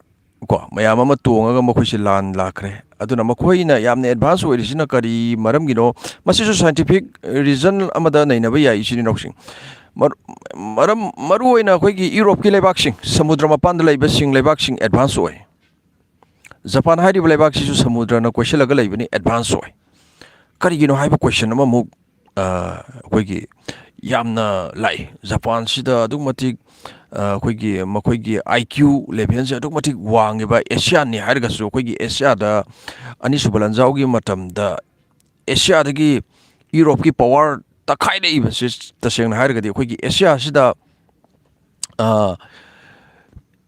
ꯀꯣ ꯃꯌꯥꯝ ꯑꯃ ꯇꯣꯡꯉꯒ ꯃꯈꯣꯏꯁꯤ ꯂꯥꯟ ꯂꯥꯛꯈ꯭ꯔꯦ ꯑꯗꯨꯅ ꯃꯈꯣꯏꯅ ꯌꯥꯝꯅ ꯑꯦꯗꯚꯥꯟꯁ ꯑꯣꯏꯔꯤꯁꯤꯅ ꯀꯔꯤ ꯃꯔꯝꯒꯤꯅꯣ ꯃꯁꯤꯁꯨ ꯁꯥꯏꯟꯇꯤꯐꯤꯛ ꯔꯤꯖꯟ ꯑꯃꯗ ꯅꯩꯅꯕ ꯌꯥꯏ ꯏꯆꯤꯟ ꯏꯅꯥꯎꯁꯤꯡ ꯃꯔꯨꯑꯣꯏꯅ ꯑꯩꯈꯣꯏꯒꯤ ꯌꯨꯔꯣꯞꯀꯤ ꯂꯩꯕꯥꯛꯁꯤꯡ ꯁꯃꯨꯗ꯭ꯔ ꯃꯄꯥꯟꯗ ꯂꯩꯕꯁꯤꯡ ꯂꯩꯕꯥꯛꯁꯤꯡ ꯑꯦꯗꯚꯥꯟꯁ ꯑꯣꯏ ꯖꯄꯥꯟ ꯍꯥꯏꯔꯤꯕ ꯂꯩꯕꯥꯛꯁꯤꯁꯨ ꯁꯃꯨꯗ꯭ꯔꯅ ꯀꯣꯏꯁꯤꯜꯂꯒ ꯂꯩꯕꯅꯤ ꯑꯦꯗꯚꯥꯟꯁ ꯑꯣꯏ ꯀꯔꯤꯒꯤꯅꯣ ꯍꯥꯏꯕ ꯀꯣꯏꯁꯟ ꯑꯃꯃꯨꯛ ꯑꯩꯈꯣꯏꯒꯤ ꯌꯥꯝꯅ ꯂꯥꯛꯏ ꯖꯄꯥꯟꯁꯤꯗ ꯑꯗꯨꯛ ꯃꯇꯤꯛ ꯃꯈꯣꯏꯒꯤ ꯑꯥꯏ ꯀ꯭ꯌꯨ ꯂꯦꯚꯦꯜꯁꯦ ꯑꯗꯨꯛ ꯃꯇꯤꯛ ꯋꯥꯡꯉꯤꯕ ꯑꯦꯁꯤꯌꯥꯟꯅꯤ ꯍꯥꯏꯔꯒꯁꯨ ꯑꯩꯈꯣꯏꯒꯤ ꯑꯦꯁꯤꯌꯥꯗ ꯑꯅꯤꯁꯨꯕ ꯂꯥꯟꯖꯥꯎꯒꯤ ꯃꯇꯝꯗ ꯑꯦꯁꯤꯌꯥꯗꯒꯤ ꯌꯨꯔꯣꯞꯀꯤ ꯄꯋꯥꯔ ꯇꯛꯈꯥꯏꯔꯛꯏꯕꯁꯤ ꯇꯁꯦꯡꯅ ꯍꯥꯏꯔꯒꯗꯤ ꯑꯩꯈꯣꯏꯒꯤ ꯑꯦꯁꯤꯌꯥꯁꯤꯗ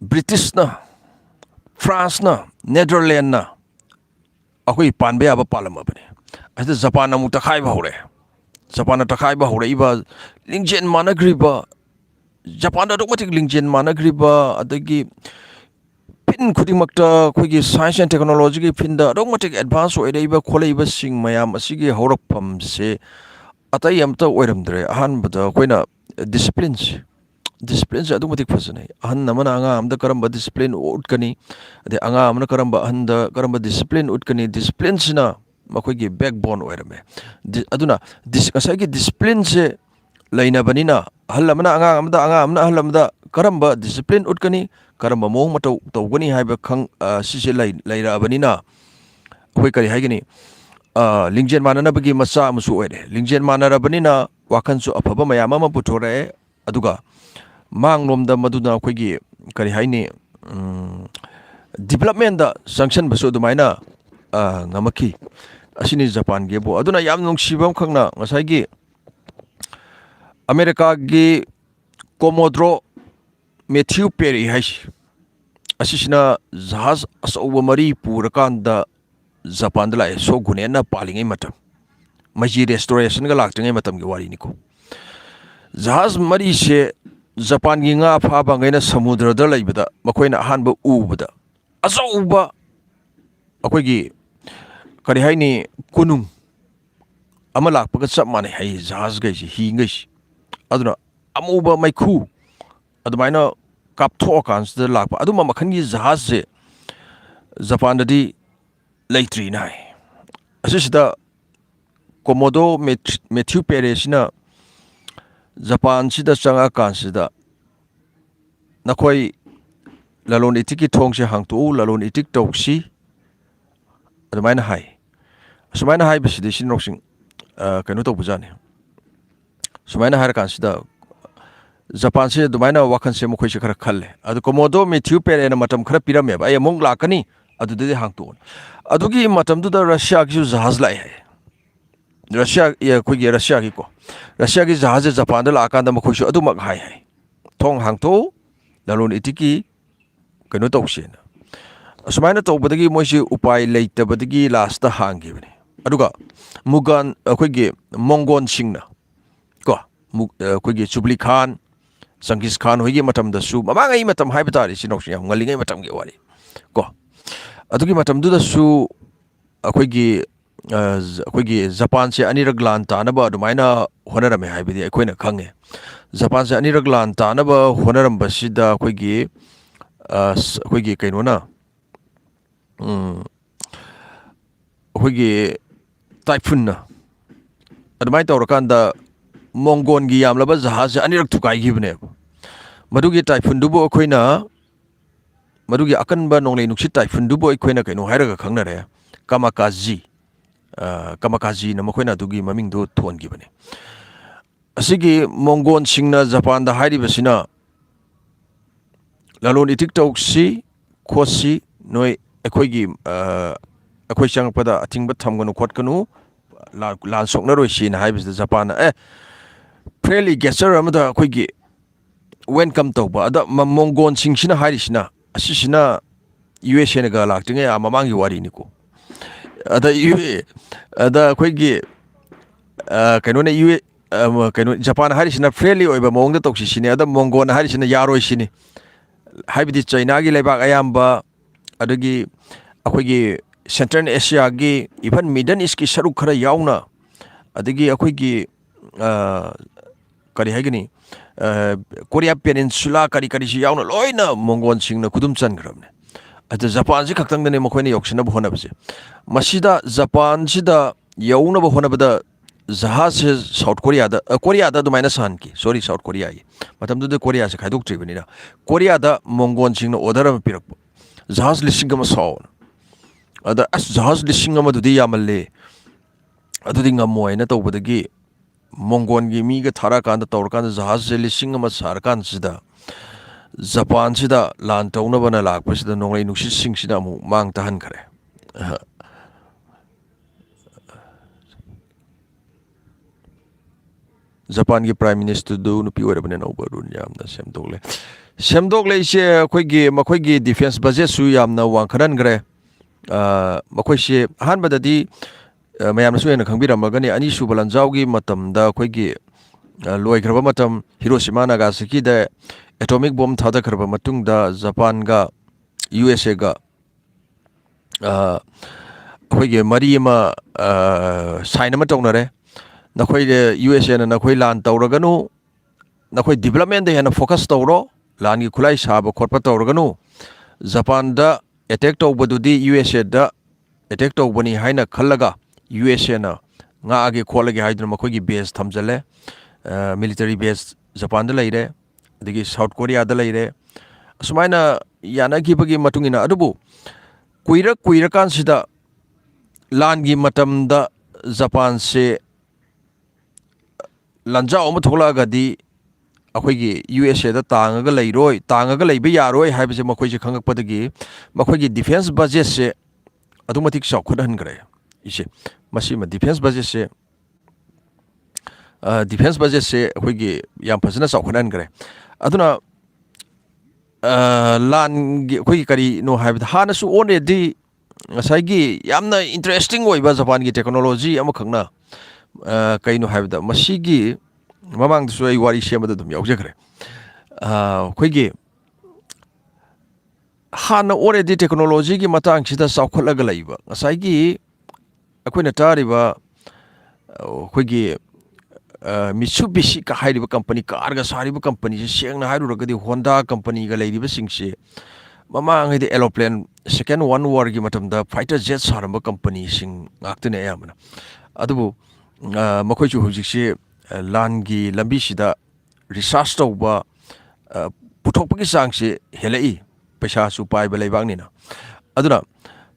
ꯕ꯭ꯔꯤꯇꯤꯁꯅ ꯐ꯭ꯔꯥꯟꯁꯅ ꯅꯦꯗꯔꯂꯦꯟꯅ ꯑꯩꯈꯣꯏ ꯄꯥꯟꯕ ꯌꯥꯕ ꯄꯥꯜꯂꯝꯃꯕꯅꯤ ꯑꯁꯤꯗ ꯖꯄꯥꯟꯅ ꯑꯃꯨꯛ ꯇꯛꯈꯥꯏꯕ ꯍꯧꯔꯛꯑꯦ ꯖꯄꯥꯟꯅ ꯇꯛꯈꯥꯏꯕ ꯍꯧꯔꯛꯏꯕ ꯂꯤꯡꯖꯦꯜ ꯃꯥꯟꯅꯈ꯭ꯔꯤꯕ ꯖꯄꯥꯟꯗ ꯑꯗꯨꯛ ꯃꯇꯤꯛ ꯂꯤꯡꯖꯦꯜ ꯃꯥꯟꯅꯈ꯭ꯔꯤꯕ ꯑꯗꯒꯤ ꯐꯤꯟ ꯈꯨꯗꯤꯡꯃꯛꯇ ꯑꯩꯈꯣꯏꯒꯤ ꯁꯥꯏꯟꯁ ꯑꯦꯟ ꯇꯦꯛꯅꯣꯂꯣꯖꯤꯒꯤ ꯐꯤꯟꯗ ꯑꯗꯨꯛ ꯃꯇꯤꯛ ꯑꯦꯗꯚꯥꯟꯁ ꯑꯣꯏꯔꯛꯏꯕ ꯈꯣꯠꯂꯛꯏꯕꯁꯤꯡ ꯃꯌꯥꯝ ꯑꯁꯤꯒꯤ ꯍꯧꯔꯛꯐꯝꯁꯦ ꯑꯇꯩ ꯑꯝꯇ ꯑꯣꯏꯔꯝꯗ꯭ꯔꯦ ꯑꯍꯥꯟꯕꯗ ꯑꯩꯈꯣꯏꯅ ꯗꯤꯁꯤꯄ꯭ꯂꯤꯟꯁꯦ ꯑꯗꯨꯛ ꯃꯇꯤꯛ ꯐꯖꯅꯩ ꯑꯍꯟ ꯑꯃꯅ ꯑꯉꯥꯡ ꯑꯃꯗ ꯀꯔꯝꯕ ꯗꯤꯁꯤꯄ꯭ꯂꯤꯟ ꯎꯠꯀꯅꯤ ꯑꯗꯩ ꯑꯉꯥꯡ ꯑꯃꯅ ꯀꯔꯝꯕ ꯑꯍꯟꯗ ꯀꯔꯝꯕ ꯗꯤꯁꯤꯄ꯭ꯂꯤꯟ ꯎꯠꯀꯅꯤ ꯗꯤꯁꯤꯄ꯭ꯂꯤꯟꯁꯤꯅ ꯃꯈꯣꯏꯒꯤ ꯕꯦꯛꯕꯣꯟ ꯑꯣꯏꯔꯝꯃꯦ ꯑꯗꯨꯅ ꯉꯁꯥꯏꯒꯤ ꯗꯤꯁꯤꯄ꯭ꯂꯤꯟꯁꯦ ꯂꯩꯅꯕꯅꯤꯅ ꯑꯍꯜ ꯑꯃꯅ ꯑꯉꯥꯡ ꯑꯃꯅ ꯑꯍꯜ ꯑꯃꯗ ꯀꯔꯝꯕ ꯗꯤꯁꯤꯄ꯭ꯂꯤꯟ ꯎꯠꯀꯅꯤ ꯀꯔꯝꯕ ꯃꯑꯣꯡ ꯃꯇꯧ ꯇꯧꯒꯅꯤ ꯍꯥꯏꯕ ꯁꯤꯁꯦ ꯂꯩꯔꯛꯑꯕꯅꯤꯅ ꯑꯩꯈꯣꯏ ꯀꯔꯤ ꯍꯥꯏꯒꯅꯤ ꯂꯤꯡꯖꯦꯜ ꯃꯥꯟꯅꯅꯕꯒꯤ ꯃꯆꯥ ꯑꯃꯁꯨ ꯑꯣꯏꯔꯦ ꯂꯤꯡꯖꯦꯜ ꯃꯥꯟꯅꯔꯕꯅꯤꯅ ꯋꯥꯈꯜꯁꯨ ꯑꯐꯕ ꯃꯌꯥꯝ ꯑꯃ ꯄꯨꯊꯣꯔꯛꯑꯦ ꯑꯗꯨꯒ ꯃꯥꯡꯂꯣꯝꯗ ꯃꯗꯨꯅ ꯑꯩꯈꯣꯏꯒꯤ ꯀꯔꯤ ꯍꯥꯏꯅꯤ ꯗꯤꯕꯂꯞꯃꯦꯟꯗ ꯆꯪꯁꯟꯕꯁꯨ ꯑꯗꯨꯃꯥꯏꯅ ꯉꯝꯃꯛꯈꯤ ꯑꯁꯤꯅꯤ ꯖꯄꯥꯟꯒꯤꯕꯨ ꯑꯗꯨꯅ ꯌꯥꯝ ꯅꯨꯡꯁꯤꯕ ꯑꯃꯈꯛꯅ ꯉꯁꯥꯏꯒꯤ ꯑꯃꯦꯔꯤꯀꯥꯒꯤ ꯀꯣꯃꯣꯗ꯭ꯔꯣ ꯃꯦꯊ꯭ꯌꯨ ꯄꯦꯔꯤ ꯍꯥꯏꯁꯤ ꯑꯁꯤꯁꯤꯅ ꯖꯍꯥꯖ ꯑꯆꯧꯕ ꯃꯔꯤ ꯄꯨꯔꯀꯥꯟꯗ ꯖꯄꯥꯟꯗ ꯂꯥꯛꯑꯦ ꯁꯣꯒꯨꯅꯦꯟꯅ ꯄꯥꯜꯂꯤꯉꯩ ꯃꯇꯝ ꯃꯩꯖꯤ ꯔꯦꯁꯇꯣꯔꯦꯁꯟꯒ ꯂꯥꯛꯇ꯭ꯔꯤꯉꯩ ꯃꯇꯝꯒꯤ ꯋꯥꯔꯤꯅꯤꯀꯣ ꯖꯍꯥꯖ ꯃꯔꯤꯁꯦ ꯖꯄꯥꯟꯒꯤ ꯉꯥ ꯐꯥꯕꯉꯩꯅ ꯁꯃꯨꯗ꯭ꯔꯗ ꯂꯩꯕꯗ ꯃꯈꯣꯏꯅ ꯑꯍꯥꯟꯕ ꯎꯕꯗ ꯑꯆꯧꯕ ꯑꯩꯈꯣꯏꯒꯤ ꯀꯔꯤ ꯍꯥꯏꯅꯤ ꯀꯣꯅꯨꯡ ꯑꯃ ꯂꯥꯛꯄꯒ ꯆꯞ ꯃꯥꯟꯅꯩ ꯍꯥꯏꯌꯦ ꯖꯍꯥꯖꯈꯩꯁꯤ ꯍꯤꯡꯈꯩꯁꯤ ꯑꯗꯨꯅ ꯑꯃꯨꯕ ꯃꯩꯈꯨ ꯑꯗꯨꯃꯥꯏꯅ ꯀꯥꯞꯊꯣꯛꯑꯀꯥꯟꯁꯤꯗ ꯂꯥꯛꯄ ꯑꯗꯨꯝꯕ ꯃꯈꯜꯒꯤ ꯖꯍꯥꯖꯁꯦ ꯖꯄꯥꯟꯗꯗꯤ ꯂꯩꯇ꯭ꯔꯤꯅ ꯍꯥꯏ ꯑꯁꯤꯁꯤꯗ ꯀꯣꯃꯣꯗꯣ ꯃꯦꯊ꯭ꯌꯨ ꯄꯦꯔꯦꯁꯤꯅ ꯖꯄꯥꯟꯁꯤꯗ ꯆꯪꯉꯛꯑꯀꯥꯟꯁꯤꯗ ꯅꯈꯣꯏ ꯂꯂꯣꯟ ꯏꯇꯤꯛꯀꯤ ꯊꯣꯡꯁꯦ ꯍꯥꯡꯇꯣꯛꯎ ꯂꯂꯣꯟ ꯏꯇꯤꯛ ꯇꯧꯁꯤ ꯑꯗꯨꯃꯥꯏꯅ ꯍꯥꯏ Sumaina hai bisi di sinroksing kenu to bujani. Sumaina hai kan sida Japan se dumaina wakan se mukhoi se khara khalle. Adu komodo Matthew Perry na matam khara pirame ba ay mong lakani adu de hang to. Adu gi matam du da Russia gi jahaz lai hai. Russia ya koi gi Russia gi ko. Russia gi jahaz Japan da la kan da mukhoi se adu mak hai hai. Thong hang to lalon itiki kenu to se na. Sumaina to badagi moi se upai leita badagi last da hang gi bani. Aduga mugan koi gi Mongon singna ko koi gi Chubli Khan Sangis Khan hoigi matam da su mamangai matam hai batari sinok yang ngalingai matam ge wari ko adugi matam du da su akoigi Japan se anirag lan ta na ba dumaina honarame hai bidi akoina khange Japan se anirag lan ta na ba honaram basida akoigi kaino na akoigi typhoon na adumai tawrakanda Mongon gi yam laba jahaz anirak thukai gi bne madugi typhoon dubo khoina madugi akanba nonglei nuksit typhoon dubo khoina kaino hairaga khangna re kamakazi na makhoina dugi maming do thon gi bne asigi Mongon singna Japan da hairi basina lalon itik tauksi khosi noi ekhoigi akhoi changpada athingba thamganu khotkanu lan sokna roi sin haibis Japan Fairly gesture amada akoigi welcome tawba ada Mongon singsina hairisina asisina USA na ga laktinge amamangi wari niko ada akoigi kaino ne kaino Japan hairisina fairly oiba mongda tawsi sine ada Mongon hairisina yaroi sine haibidi China gi lebak ayamba adagi akoigi Central Asia gi even Middle East ki saruk khara yauna adagi akoigi kari haigani Korea Peninsula kari si yauna loina Mongon singna kudum chan gramne ata Japan si khaktang dane makhoina yoksina bu hona base masida Japan sida yauna bu hona bada jahaz South Korea da dumaina san ki sorry South Korea yi matam du de Korea se khaidok tribani na Korea da Mongon singna order am pirak jahaz lising ma saw ada jahaz lising ma du di yamalle adu ding amoy na tawbadagi Mongon gi mi ga thara kan da tawr kan jahaz se lising ma sar kan sida Japan sida lan tawna bana lak pa sida nonglei nuksi sing sida mu mang tahan khare Japan gi Prime Minister do nupi ore bane no barun yam na semdogle se makhoi gi defense budget su yam na wang khanan gre makhoi se han badadi mayam su ena khangbiramagani ani su balanjawgi matamda akoigi loigraba matam Hiroshima Nagasaki da atomic bomb thada kharba matungda Japan ga USA ga akoigi mari ma sign ma tawnare nakhoi USA na nakhoi lan tawraganu nakhoi development da hena focus tawro lan gi khulai saba khotpa tawraganu Japan da attack tawbadudi USA da attack tawbani haina khallaga USA na nga age kholage haidna makoi gi base thamjale military base Japan da leire adigi South Korea da leire sumaina yana gi bagi matungina adubu kuira kan sida lan gi matam da Japan se lanja om thola ga di akoi gi USA da tangaga leibe yaroi haibse makoi se khangak padagi makoi gi defense budget se adumatik saukhudan gre ise masima defense budget se akoigi yam phajana saukhudan gre aduna lan gi akoigi kari no haibda hana su already ngasai gi yamna interesting oiba Japan gi technology ama khangna kaino haibda masigi mamang su ai wari shemada dum yaujagre akoigi hana already technology gi matang sida saukhalaga laiba ngasai gi akoina tariba akoigi Mitsubishi ka hairiba company karga sariba company se sengna hairuragadi Honda company ga leiriba singse mamang hidi aeroplane second one war gi matamda fighter jet saramba company sing ngaktene ayamana adubu makoi chu hujikse lan gi lambi sida research tawba puthokpagi sangse helai paisa su pai ba leibang ni na aduna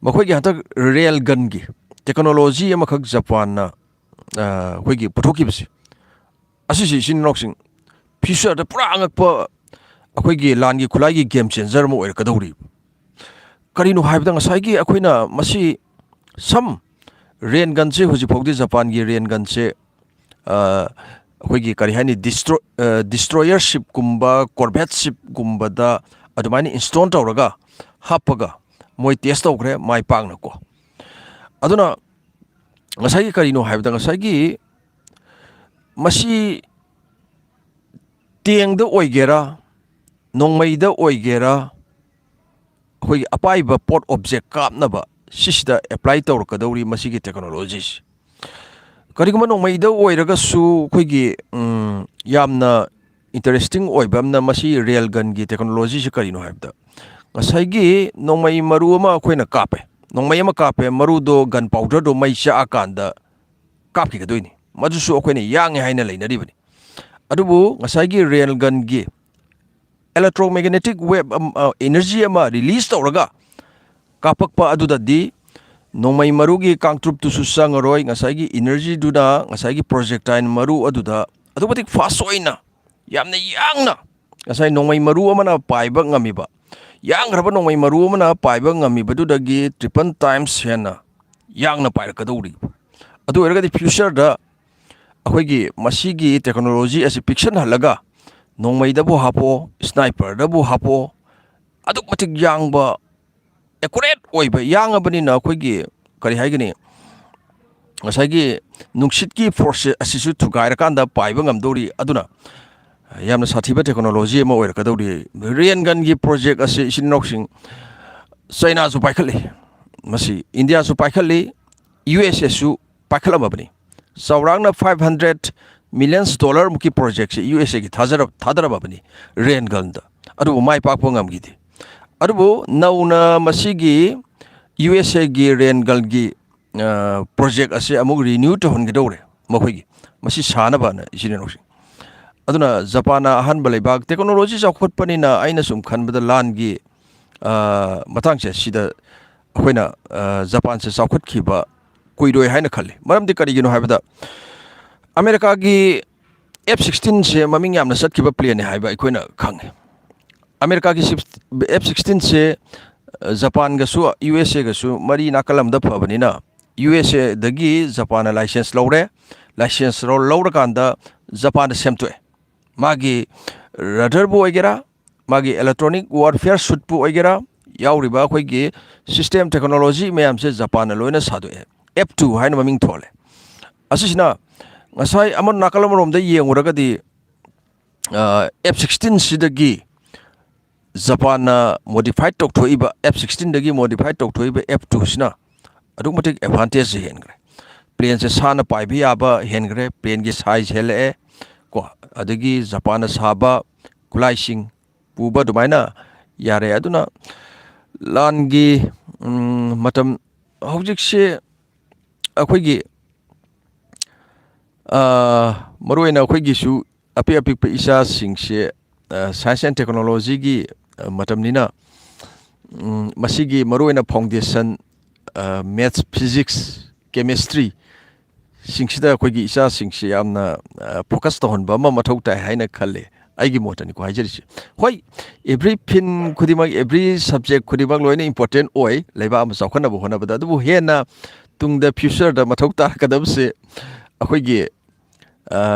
makoi gi hatak rail gun gi technology amakak Japan na akhoi puthokibasi asisi sinroksing future da pura angakpa akhoi gi lan gi khulai gi game changer mo oir kadori karino haibda ngasai gi akhoina masi sam rain gun se huji phogdi Japan gi rain gun se akhoi gi kari hani destroyer ship kumba corvette ship kumba da adumani install tawraga hapaga moi test tawkre mai pangna ko aduna ngasai gi karino haibda ngasai gi masi tiang da oigera nongmai da oigera akhoi apaiba port object kapnaba sisida apply tawrkadori masigi technologies kariguma nongmai da oiraga su akhoi gi yamna interesting oibamna masi rail gun gi technology se karino haibda ngasai gi nongmai maru ama akhoina kape nongmai ama kape maru do gun powder do mai sha akanda kapki gadoini madusu akhoina yang haina leinaribani adubu ngasai gi rail gun gi electromagnetic wave energy ama release tawraga kapakpa aduda di nongmai maru gi kangtrup tu susangaroi ngasai gi energy duna ngasai gi projectile maru aduda adubatik fast oina yamna yangna ngasai nongmai maru amana paiba ngamiba yang raba nongmai maru amana paiba ngamiba dudagi triple times hena yangna pairkadori adu ergadi future da akhoi gi masigi technology as fiction halaga nongmai da bu hapo sniper da bu hapo aduk matik yang ba accurate oiba yang abani na akhoi gi kari haigani ngasai gi nungsit ki force asisu thugaira kanda paiba ngamdori aduna yamna sathiba technology ma oir kadori rain gun gi project ase sinnoksing China su paikhali masi India su paikhali USA su paikhalama bani saurangna $500 million muki project se USA gi thadaraba bani rain gun da adu mai pakpo ngamgidi adu nauna masigi USA gi rain gun gi project ase amuk renew to hongidore makhoi masi sana bana isinoksing aduna Japan ahan balibag technology chakhotpani na aina sum khanbada lan gi matang se sida akhoi Japan se chakhotkiba kuiroi haina khali maramdi karigino haibada America gi F-16 se maming yamna satkiba plane haiba akhoi khange America gi F-16 se Japan ga su USA ga su mari nakalam da phabani na USA dagi Japan license lawre license lawra kanda Japan semtoe magi radar bu oigera magi electronic warfare suit bu oigera yauriba akhoi gi system technology mayam se Japan loina sadoe F2 haina maming thole asisina ngasai amon nakalam rom da yenguraga di F-16 sidagi Japan modified tok thoiba F-16 dagi modified tok thoiba F2 sina adumatik advantage hengre plane se sana paibi aba hengre plane gi size hele ko adagi Japan saba kulai sing puba dumaina yare aduna langi matam hojik se akhoi gi maruina akhoi gi su api pe isa sing se science and technology gi matam nina masigi maruina foundation maths physics chemistry singsida akhoi gi isa singsi yamna focus to honba ma mathau tai haina khalle aigi motani ko haijari hoi every pin khudimag every subject khudimag loina important oi leiba am sakhana bu hona bada du hena tungda future da mathau tar kadam se akhoi gi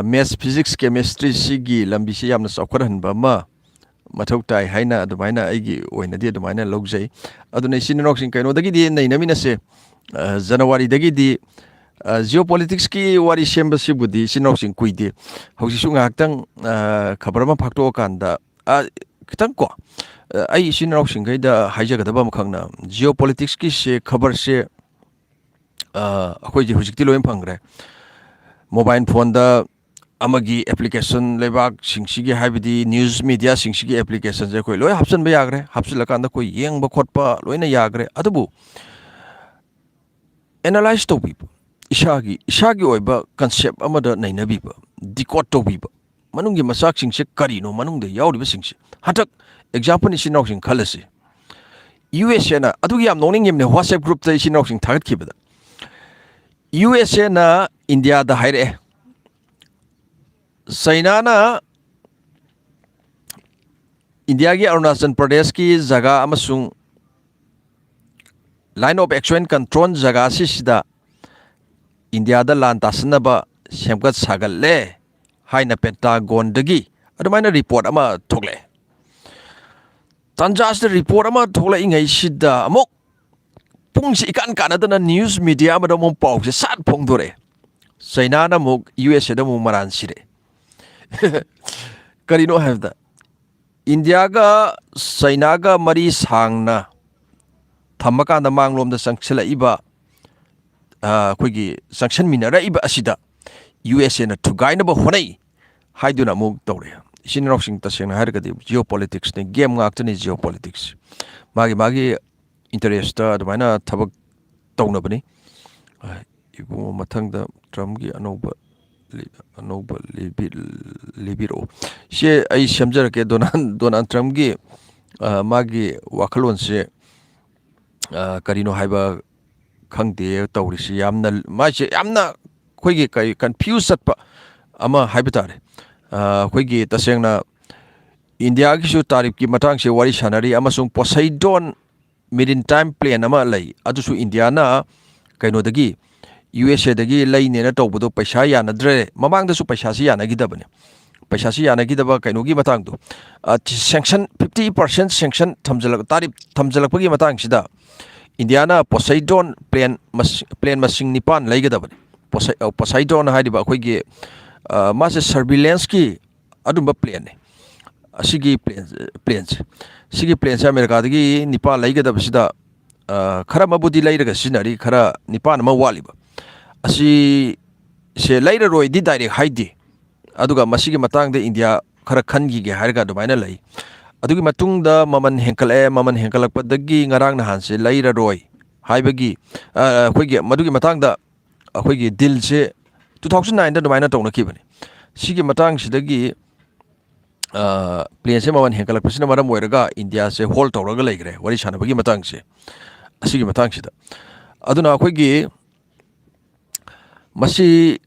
maths physics chemistry sigi lambi se yamna sakhana hanba ma mathau tai haina adumaina aigi oina di adumaina logjai aduna sinok sing kaino dagi di nei namina se January dagi di geopolitics ki wari sembasi budi sinok sing kuidi hausi sunga haktang khabarama phakto kanda kitang ko ai sinok sing gaida haijaga daba makhangna geopolitics ki se khabar se akhoi ji hujikti loim phangre mobile phone da amagi application lebak singsi gi habidi news media singsi gi application je koi loi hapsan ba yagre hapsil kanda koi yeng ba khotpa loina yagre adubu analyze to people ishagi oiba concept amada nainabi ba decode to biba manungi masak singse karino manung de yauri ba singse hatak example ni sinok sing khalase USA na adugi yam noning yemne WhatsApp group ta sinok sing target kibada USA na India da haire China na India ki Arunachal Pradesh ki jaga amasung line of action control jaga sida India da lan tasanaba semkat sagal le haina Pentagon dagi adumaina report ama thokle tanjas the report ama thokla ingai sida amok pung si ikan kanadana news media ama dom pau se sat phong dore China na muk USA da mu maran sire karino have that India ga China ga mari sangna thamaka da manglom da sangsela iba akhoi sanction minara iba asida USA na thugaina ba honai haiduna muk tawre sinroxing ta seng har ga geopolitics ne game ngak ni geopolitics magi interest ta admaina thabak tawna bani ibu mathang da Trump gi anoba libiro she ai shamjar ke Donald Trump gi magi wakalon se karino haiba khangde tawrisi yamna maise yamna khoigi kai confuse satpa ama haiba tare khoigi tasengna India gi su tarif ki matang se wari sanari amasung Poseidon maritime plane ama lai adusu India na kaino dagi USA dagi lai ne na tawbudo paisa yanadre mamang da su paisa si yanagi dabane paisa si yanagi daba kaino gi matang do sanction 50% sanction thamjalak tarif thamjalak gi matang sida Indiana Poseidon plane masing nipan laigada bane Poseidon haidiba akhoi mase surveillance ki adumba plane asigi planes sigi planes America dagi nipan laigada basida khara mabudi lairaga sinari khara nipan ma waliba asi se laira roi di direct haidi aduga masigi matang de India khara khangi ge harga dumaina lai adugi matungda maman henkalak padagi ngarang nahan se laira roi haibagi akhoi madugi matangda akhoi deal se 2009 da dumaina tawna kibani sigi matang sidagi plane se maman henkalak pasina maram oiraga India se hold tawraga laigre wari sanabagi matang se asigi matang sida aduna akhoi masi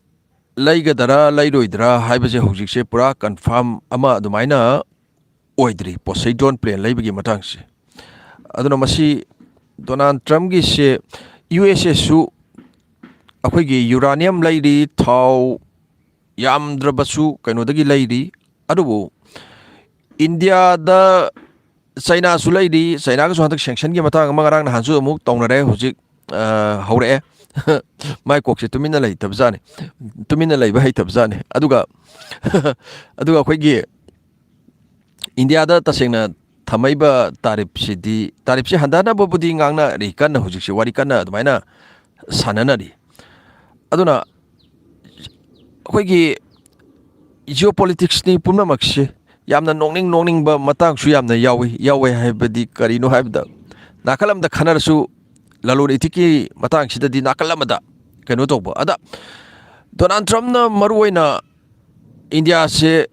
laigadara lairoidra haibase hojik se pura confirm ama dumaina oidri Poseidon plane laibagi matang se aduna masi Donald Trump gi se USA su akhoi uranium lairi thau yamdrabasu kaino dagi lairi adubu India da China su lairi China ga su hantak sanction gi matang mangarang na hansu amuk tawnare hojik haure mai kokse tumina lai tabzane tumina lai bai tabzane aduga akhoi India da tasengna thamaiba tarif si handana bobudi ngangna ri kan hujik si wari kan admaina sanana ri aduna akhoi geopolitics ni pumna makse yamna nongning ba matang su yamna yawi haibadi karino haibda nakalam da khanar su lalur itiki matang sida di nakalam da kano toba ada Donald Trump na maruwaina India se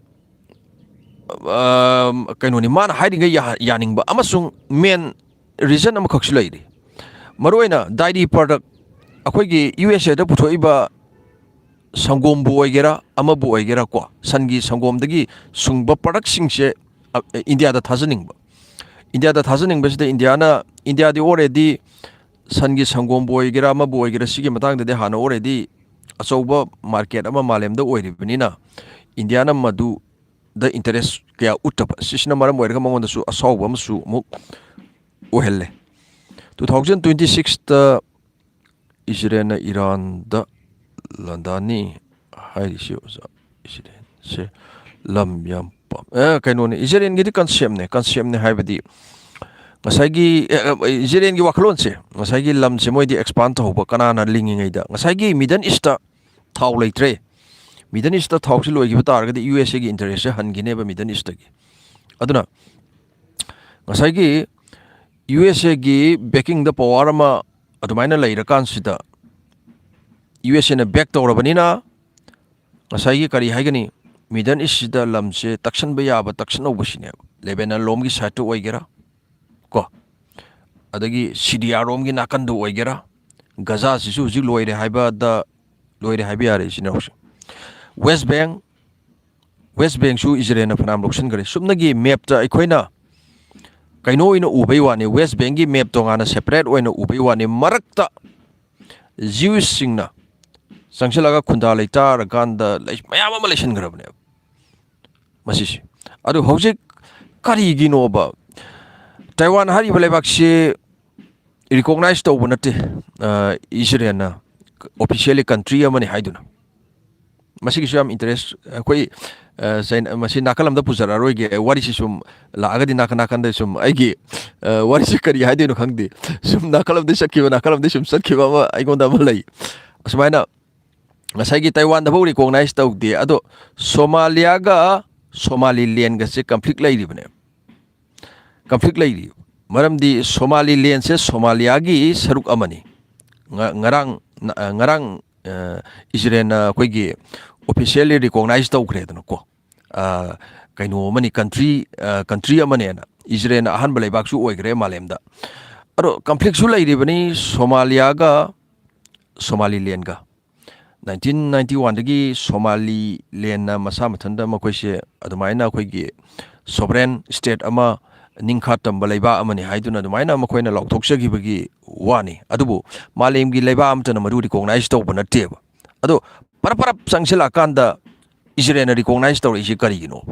kaino ni man hiding yaning ba amasung main reason am khaksu lairi maruwaina dairy product akhoi USA da puthoiba sangom bu oigera ama bu oigera ko sangi sangom dagi sungba product sing se India da thajaning ba sida India di already sangi sangom bu oigera ama bu oigera sigi matang de hana already asoba market ama malem da oiribnina India na madu the interest kaya utapa sisna maram oirga mangon da su asaw su muk ohelle 2026 ta Israel na Iran da landani hairi si Israel se lam yam pam kaino ne Israel gi concept ne haibadi ngasagi Israel gi waklon se ngasagi lam se moi di expand to ba kanana lingi ngai da ngasagi Middle East ta thau leitre Middle East ta thau si loi gi batar ga USA gi interest han gi ne ba Middle East gi aduna ngasagi USA gi backing the power ma adumaina leira kan sida USA na back tawrabanina ngasagi kari haigani Middle East da lamse takshan ba yaba takshan obusine Lebanon lom gi satu oigera ko adagi Syria rom gi nakan do oigera Gaza sisu hujik loire haiba da loire haiba yare sinawsh West Bank su Israel na phanam loksan gare sumnagi map ta aikoina kaino ina ubay wani West Bank gi map to ngana separate oina ubay wani marakta Jewish singna sangsilaga khunda leita raganda mayam ama lesion garabne masisi adu hojik kari gino ba Taiwan hari balebak se recognize to bonate Israel na officially country amani haiduna masigi sum interest koi zain masi nakalam da puzara roige wari sum la agadi nakanakan da sum aigi wari kari haidino khangdi sum nakalam da sakkiba nakalam da sum sakkiba ma aigonda malai asmaina ngasai Taiwan da recognize to de ado Somalia ga Somaliland ga se conflict lai ribne conflict lai ri maram di Somaliland se Somalia gi saruk amani ngarang Israel na koi gi officially recognize to kre dano ko kaino mani country amane na Israel na ahan balai baksu oigre malemda aro conflict su lai ribani Somalia ga Somaliland ga 1991 dagi Somaliland na masa mathanda makoi se adumaina koi gi sovereign state ama ningkhatam balaiba amani haiduna adumaina makoina lokthokchagi bagi wani adubu malem gi laiba amtana maru recognize to bana teba ado parap sangsila kanda Israel na recognize to isi kari gino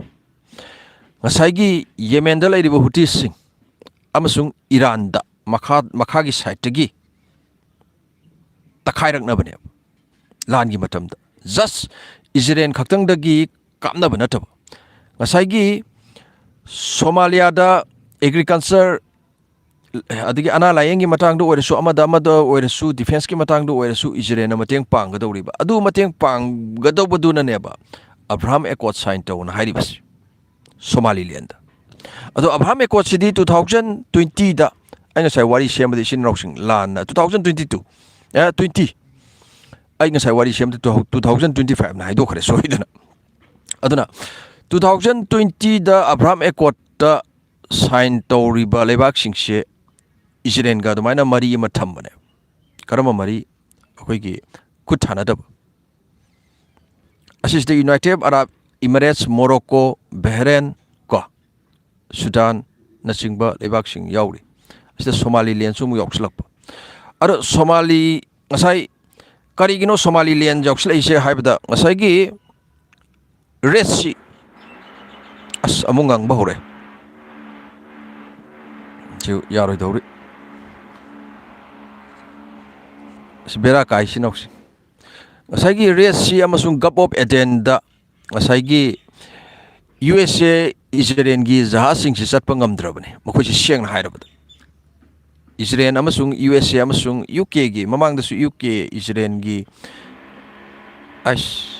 ngasai gi Yemen da laiba Houthis sing amasung Iran da makha gi side gi takhairak na bane lan gi matam da just Israel khaktang da gi kamna bana tab ngasai gi Somalia da agriculture adigi ana layeng gi matang do oresu amada oresu defense gi matang do oresu Israel na mateng pang ga doriba adu mateng pang ga do buduna neba Abraham Accord sign to na hairibas Somaliland adu Abraham Accord sidi 2020 da aina sai wari semade sin roksing lan 2022 20 aina sai wari semade 2025 na haido khare soidana aduna 2020 da Abraham Accord da sign to riba lebak singse Israel ga dumaina mari ma thambane karama mari akoi gi kuthana dab asis the United Arab Emirates Morocco Bahrain ko Sudan na singba lebak sing yauri asis Somaliland sumu yokslak aro Somali ngasai kari gino Somaliland yokslai se haibda ngasai gi Red Sea as amungang bahore ju yaroi dori sibera kai sinox ngasai gi Red Sea amasung Gulf of Aden da ngasai gi USA Israel gi jahasing si satpa ngamdrabane makoi si siang na hairabada Israel amasung USA amasung UK gi mamang da su UK Israel gi as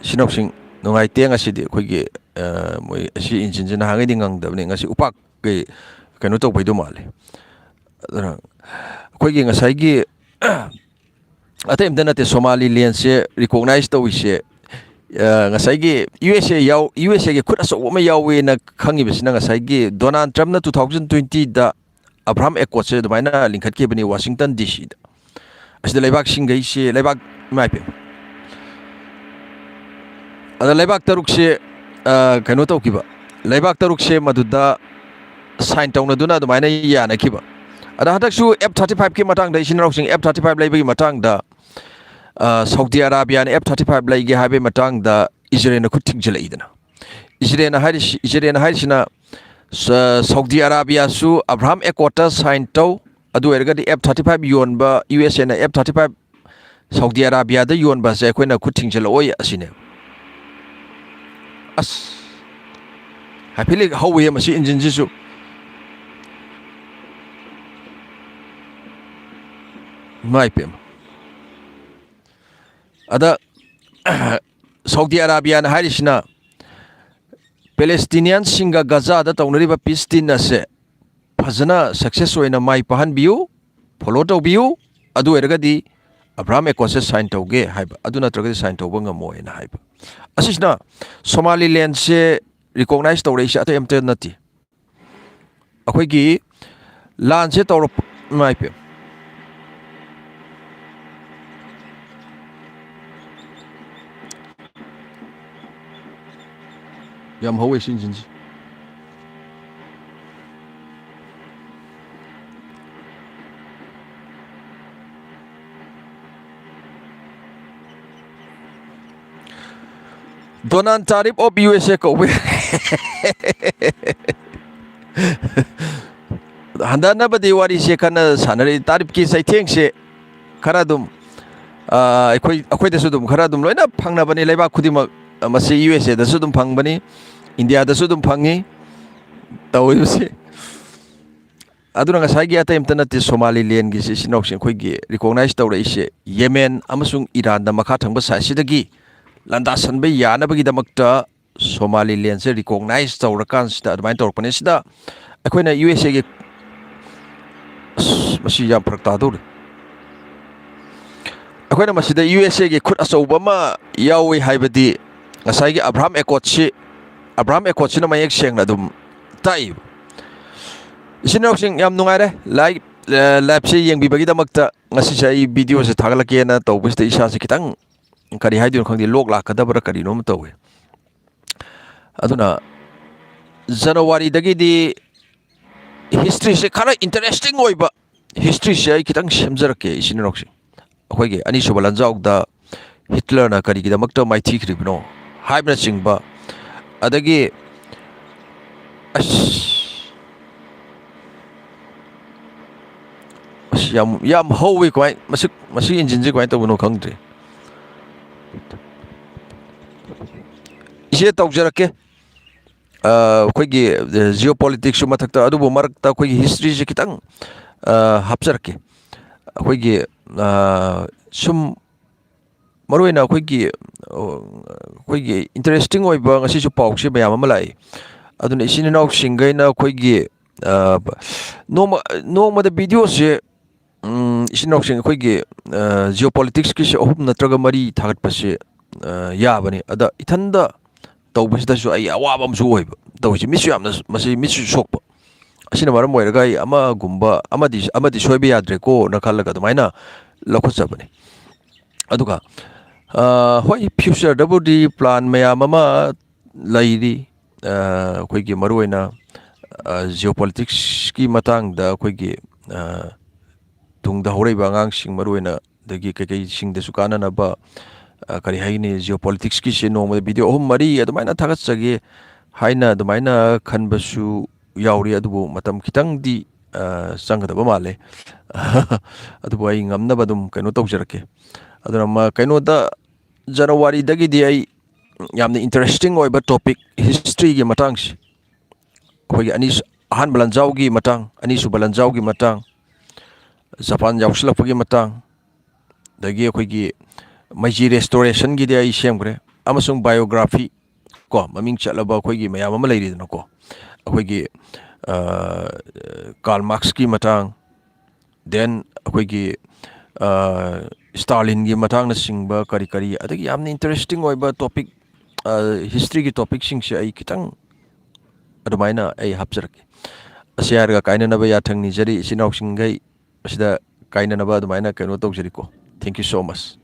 Sinoxing nungai te ngasi di khoigi moi asi injin na hangai dingang dabni ngasi upak ke kanu to baido male adana khoigi ngasai gi atem dana te Somaliland se recognize to ise ngasai gi USA gi khut aso ma yawe na khangi bisina ngasai gi Donald Trump na 2020 da Abraham Accord se dumaina lingkhat ke bani Washington DC da asida leibak singai se leibak mai pe ada leibak taruk se kanu to kiba leibak taruk se maduda sign tawna duna dumaina ya na kiba ada hadak su F35 ki matang da isin roksing F35 leibagi matang da Saudi Arabia ni F35 leigi habe matang da Israel na khuting jela idana Israel na harisina Saudi Arabia su Abraham Accord sign taw adu erga di F35 yon ba USA na F35 Saudi Arabia da yon ba se koina khuting jela oi asine as happily how we masi engine jisu mai pem ada Saudi Arabia na harisna Palestinian singa Gaza da tawnariba peace deal na se phajana success oina mai pahan biu follow to biu adu erga di Abraham ꯑꯦꯀꯣꯔꯗꯁꯦ sign ꯇꯧꯒꯦ ꯍꯥꯏꯕ ꯑꯗꯨ ꯅꯠꯇ꯭ꯔꯒꯗꯤ sign ꯇꯧꯕ ꯉꯝꯃꯣꯏꯅ ꯍꯥꯏꯕ ꯑꯁꯤꯁꯤꯅ ꯁꯣꯃꯥꯂꯤꯂꯦꯟꯁꯦ recognise ꯇꯧꯔꯛꯏꯁꯦ ꯑꯇꯩ ꯑꯝꯇ ꯅꯠꯇꯦ ꯑꯩꯈꯣꯏꯒꯤ ꯂꯥꯟꯁꯦ ꯇꯧꯔꯛꯄ ꯏꯃꯥꯏꯄꯦ ꯌꯥꯝ ꯍꯧꯋꯦ ꯁꯤ ꯏꯟꯖꯤꯟꯁꯦ Donan Tarif of USA kꯧwe handanabadi wari se kana sanari tarif ki saitheng se khara dum ꯑꯩꯈꯣꯏꯗꯁꯨ ꯑꯗꯨꯝ ꯈꯔ ꯑꯗꯨꯝ ꯂꯣꯏꯅ ꯐꯪꯅꯕꯅꯤ ꯂꯩꯕꯥꯛ ꯈꯨꯗꯤꯡꯃꯛ ꯃꯁꯤ USAꯗꯁꯨ ꯑꯗꯨꯝ ꯐꯪꯕꯅꯤ ꯏꯟꯗꯤꯌꯥꯗꯁꯨ ꯑꯗꯨꯝ ꯐꯪꯉꯤ ꯇꯧꯔꯤꯕꯁꯤ ꯑꯗꯨꯅ ꯉꯁꯥꯏꯒꯤ ꯑꯇꯩ ꯑꯝꯇ ꯅꯠꯇꯦ ꯁꯣꯃꯥꯂꯤꯂꯦꯟꯒꯤ ꯏꯆꯤꯟ-ꯏꯅꯥꯎꯁꯤꯡ ꯑꯩꯈꯣꯏꯒꯤ ꯔꯤꯀꯣꯛꯅꯥꯏꯖ ꯇꯧꯔꯛꯏꯁꯦ ꯌꯦꯃꯦꯟ ꯑꯃꯁꯨꯡ ꯏꯔꯥꯟꯗ ꯃꯈꯥ ꯊꯪꯕ ꯁꯥꯏꯠꯁꯤꯗꯒꯤ ꯂꯥꯟꯗꯥꯁꯟꯕ ꯌꯥꯅꯕꯒꯤꯗꯃꯛꯇ ꯁꯣꯃꯥꯂꯤꯂꯦꯟꯁꯦ ꯔꯤꯀꯣꯛꯅꯥꯏꯖ ꯇꯧꯔꯀꯥꯟꯁꯤꯗ ꯑꯗꯨꯃꯥꯏꯅ ꯇꯧꯔꯛꯄꯅꯦ ꯁꯤꯗ ꯑꯩꯈꯣꯏꯅ USAꯒꯤ ꯃꯁꯤ ꯌꯥꯝ ꯐꯔꯛ ꯇꯥꯗꯧꯔꯤ ꯑꯩꯈꯣꯏꯅ ꯃꯁꯤꯗ USAꯒꯤ ꯈꯨꯠ ꯑꯆꯧꯕ ꯑꯃ ꯌꯥꯎꯏ ꯍꯥꯏꯕꯗꯤ ꯉꯁꯥꯏꯒꯤ ꯑꯕ꯭ꯔꯥꯍꯥꯝ ꯑꯦꯀꯣꯔꯗꯁꯤꯅ ꯃꯌꯦꯛ ꯁꯦꯡꯅ ꯑꯗꯨꯝ ꯇꯥꯛꯏꯕ ꯏꯆꯤꯟ-ꯏꯅꯥꯎꯁꯤꯡ ꯌꯥꯝ ꯅꯨꯡꯉꯥꯏꯔꯦ ꯂꯥꯏꯚꯁꯦ ꯌꯦꯡꯕꯤꯕꯒꯤꯗꯃꯛꯇ ꯉꯁꯤꯁꯦ ꯑꯩ ꯚꯤꯗꯤꯑꯣꯁꯦ ꯊꯥꯒꯠꯂꯛꯀꯦꯅ ꯇꯧꯕꯁꯤꯗ ꯏꯁꯥꯁꯦ ꯈꯤꯇꯪ ꯀꯔꯤ ꯍꯥꯏꯗꯣꯏꯅꯣ ꯈꯪꯗꯦ ꯂꯣꯛ ꯂꯥꯛꯀꯗꯕ꯭ꯔꯥ ꯀꯔꯤꯅꯣꯝ ꯇꯧꯋꯦ ꯑꯗꯨꯅ ꯖꯅꯋꯥꯔꯤꯗꯒꯤꯗꯤ ꯍꯤꯁꯇ꯭ꯔꯤꯁꯦ ꯈꯔ ꯏꯟꯇꯔꯦꯁꯇꯤꯡ ꯑꯣꯏꯕ ꯍꯤꯁꯇ꯭ꯔꯤꯁꯦ ꯑꯩ ꯈꯤꯇꯪ ꯁꯦꯝꯖꯔꯛꯀꯦ ꯏꯆꯤꯟ-ꯏꯅꯥꯎꯁꯤꯡ ꯑꯩꯈꯣꯏꯒꯤ ꯑꯅꯤꯁꯨꯕ ꯂꯥꯟꯖꯥꯎꯗ ꯍꯤꯠꯂꯔꯅ ꯀꯔꯤꯒꯤꯗꯃꯛꯇ ꯃꯥꯏꯊꯤꯈ꯭ꯔꯤꯕꯅꯣ ꯍꯥꯏꯕꯅꯆꯤꯡꯕ ꯑꯗꯒꯤ ꯌꯥꯝ ꯍꯧꯋꯤ ꯃꯁꯤ ꯏꯟꯖꯤꯟꯁꯦ ꯀꯃꯥꯏꯅ ꯇꯧꯕꯅꯣ ꯈꯪꯗ꯭ꯔꯦ ꯏꯆꯦ ꯇꯧꯖꯔꯛꯀꯦ ꯑꯩꯈꯣꯏꯒꯤ ꯖꯤꯑꯣꯄꯣꯂꯤꯇꯤꯛꯁꯁꯨ ꯃꯊꯛꯇ ꯑꯗꯨꯕꯨ ꯃꯔꯛꯇ ꯑꯩꯈꯣꯏꯒꯤ ꯍꯤꯁꯇ꯭ꯔꯤꯁꯦ ꯈꯤꯇꯪ ꯍꯥꯞꯆꯔꯛꯀꯦ ꯑꯩꯈꯣꯏꯒꯤ ꯁꯨꯝ ꯃꯔꯨꯑꯣꯏꯅ ꯑꯩꯈꯣꯏꯒꯤ ꯏꯟꯇꯔꯦꯁꯇꯤꯡ ꯑꯣꯏꯕ ꯉꯁꯤꯁꯨ ꯄꯥꯎꯁꯦ ꯃꯌꯥꯝ ꯑꯃ ꯂꯥꯛꯏ ꯑꯗꯨꯅ ꯏꯆꯤꯟ-ꯏꯅꯥꯎꯁꯤꯡꯈꯩꯅ ꯑꯩꯈꯣꯏꯒꯤ ꯅꯣꯡꯃꯗ ꯚꯤꯗꯤꯑꯣꯁꯦ ꯏꯆꯤꯟ-ꯏꯅꯥꯎꯁꯤꯡ ꯑꯩꯈꯣꯏꯒꯤ ꯖꯤꯑꯣꯄꯣꯂꯤꯇꯤꯛꯁꯀꯤꯁꯦ 3 ꯅꯠꯇ꯭ꯔꯒ 4 ꯊꯥꯒꯠꯄꯁꯦ ꯌꯥꯕꯅꯤ ꯑꯗ ꯏꯊꯟꯗ ꯇꯧꯕꯁꯤꯗꯁꯨ ꯑꯩ ꯑꯋꯥꯕ ꯑꯃꯁꯨ ꯑꯣꯏꯕ ꯇꯧꯔꯤꯁꯦ ꯃꯤꯠꯁꯨ ꯁꯣꯛꯄ ꯑꯁꯤꯅ ꯃꯔꯝ ꯑꯣꯏꯔꯒ ꯑꯩ ꯑꯃꯗꯤ ꯁꯣꯏꯕ ꯌꯥꯗ꯭ꯔꯦꯀꯣꯅ ꯈꯜꯂꯒ ꯑꯗꯨꯃꯥꯏꯅ ꯂꯧꯈꯠꯆꯕꯅꯤ ꯑꯗꯨꯒ ꯍꯣꯏ ꯐ꯭ꯌꯨꯆꯔꯗꯕꯨꯗꯤ ꯄ꯭ꯂꯥꯟ ꯃꯌꯥꯝ ꯑꯃ ꯂꯩꯔꯤ ꯑꯩꯈꯣꯏꯒꯤ ꯃꯔꯨꯑꯣꯏꯅ ꯖꯤꯑꯣꯄꯣꯂꯤꯇꯤꯛꯁꯀꯤ ꯃꯇꯥꯡꯗ ꯑꯩꯈꯣꯏꯒꯤ ꯇꯨꯡꯗ ꯍꯧꯔꯛꯏꯕ ꯑꯉꯥꯡꯁꯤꯡ ꯃꯔꯨꯑꯣꯏꯅ ꯑꯗꯒꯤ ꯀꯩꯀꯩꯁꯤꯡꯗꯁꯨ ꯀꯥꯟꯅꯅꯕ ꯀꯔꯤ ꯍꯥꯏꯒꯅꯤ ꯖꯤꯑꯣꯄꯣꯂꯤꯇꯤꯛꯁꯀꯤꯁꯦ ꯅꯣꯡꯃꯗ ꯚꯤꯗꯤꯑꯣ 3-4 ꯑꯗꯨꯃꯥꯏꯅ ꯊꯥꯒꯠꯆꯒꯦ ꯍꯥꯏꯅ ꯑꯗꯨꯃꯥꯏꯅ ꯈꯟꯕꯁꯨ ꯌꯥꯎꯔꯤ ꯑꯗꯨꯕꯨ ꯃꯇꯝ ꯈꯤꯇꯪꯗꯤ ꯆꯪꯒꯗꯕ ꯃꯥꯜꯂꯦ ꯑꯗꯨꯕꯨ ꯑꯩ ꯉꯝꯅꯕ ꯑꯗꯨꯝ ꯀꯩꯅꯣ ꯇꯧꯖꯔꯛꯀꯦ ꯑꯗꯨꯅ ꯀꯩꯅꯣꯗ ꯖꯅꯋꯥꯔꯤꯗꯒꯤꯗꯤ ꯑꯩ ꯌꯥꯝꯅ ꯏꯟꯇꯔꯦꯁꯇꯤꯡ ꯑꯣꯏꯕ ꯇꯣꯄꯤꯛ ꯍꯤꯁꯇ꯭ꯔꯤꯒꯤ ꯃꯇꯥꯡꯁꯦ ꯑꯩꯈꯣꯏꯒꯤ ꯑꯍꯥꯟꯕ ꯂꯥꯟꯖꯥꯎꯒꯤ ꯃꯇꯥꯡ ꯑꯅꯤꯁꯨꯕ ꯂꯥꯟꯖꯥꯎꯒꯤ ꯃꯇꯥꯡ ꯖꯄꯥꯟ ꯌꯥꯎꯁꯤꯜꯂꯛꯄꯒꯤ ꯃꯇꯥꯡ ꯑꯗꯒꯤ ꯑꯩꯈꯣꯏꯒꯤ ꯃꯩꯖꯤ ꯔꯦꯁꯇꯣꯔꯦꯁꯟꯒꯤꯗꯤ ꯑꯩ ꯁꯦꯝꯈ꯭ꯔꯦ ꯑꯃꯁꯨꯡ ꯕꯥꯏꯑꯣꯒ꯭ꯔꯥꯐꯤ ꯃꯃꯤꯡ ꯆꯠꯂꯕ ꯑꯩꯈꯣꯏꯒꯤ ꯃꯌꯥꯝ ꯑꯃ ꯂꯩꯔꯤꯗꯅꯀꯣ ꯑꯩꯈꯣꯏꯒꯤ ꯀꯥꯔꯜ ꯃꯥꯔꯛꯁꯀꯤ ꯃꯇꯥꯡ ꯗꯦꯟ ꯑꯩꯈꯣꯏꯒꯤ ꯁ꯭ꯇꯥꯂꯤꯟꯒꯤ ꯃꯇꯥꯡꯅꯆꯤꯡꯕ ꯀꯔꯤ ꯑꯗꯒꯤ ꯌꯥꯝꯅ ꯏꯟꯇꯔꯦꯁꯇꯤꯡ ꯑꯣꯏꯕ ꯇꯣꯄꯤꯛ ꯍꯤꯁꯇ꯭ꯔꯤꯒꯤ ꯇꯣꯄꯤꯛꯁꯤꯡꯁꯦ ꯑꯩ ꯈꯤꯇꯪ ꯑꯗꯨꯃꯥꯏꯅ ꯑꯩ ꯍꯥꯞꯆꯔꯛꯀꯦ ꯑꯁꯤ ꯍꯥꯏꯔꯒ ꯀꯥꯏꯅꯅꯕ ꯌꯥꯊꯪ ꯅꯤꯖꯔꯤ ꯏꯆꯤꯟ-ꯏꯅꯥꯎꯁꯤꯡꯈꯩ ꯑꯁꯤꯗ ꯀꯥꯏꯅꯅꯕ ꯑꯗꯨꯃꯥꯏꯅ ꯀꯩꯅꯣ ꯇꯧꯖꯔꯤꯀꯣ ꯊꯦꯡꯛ ꯌꯨ ꯁꯣ ꯃꯆ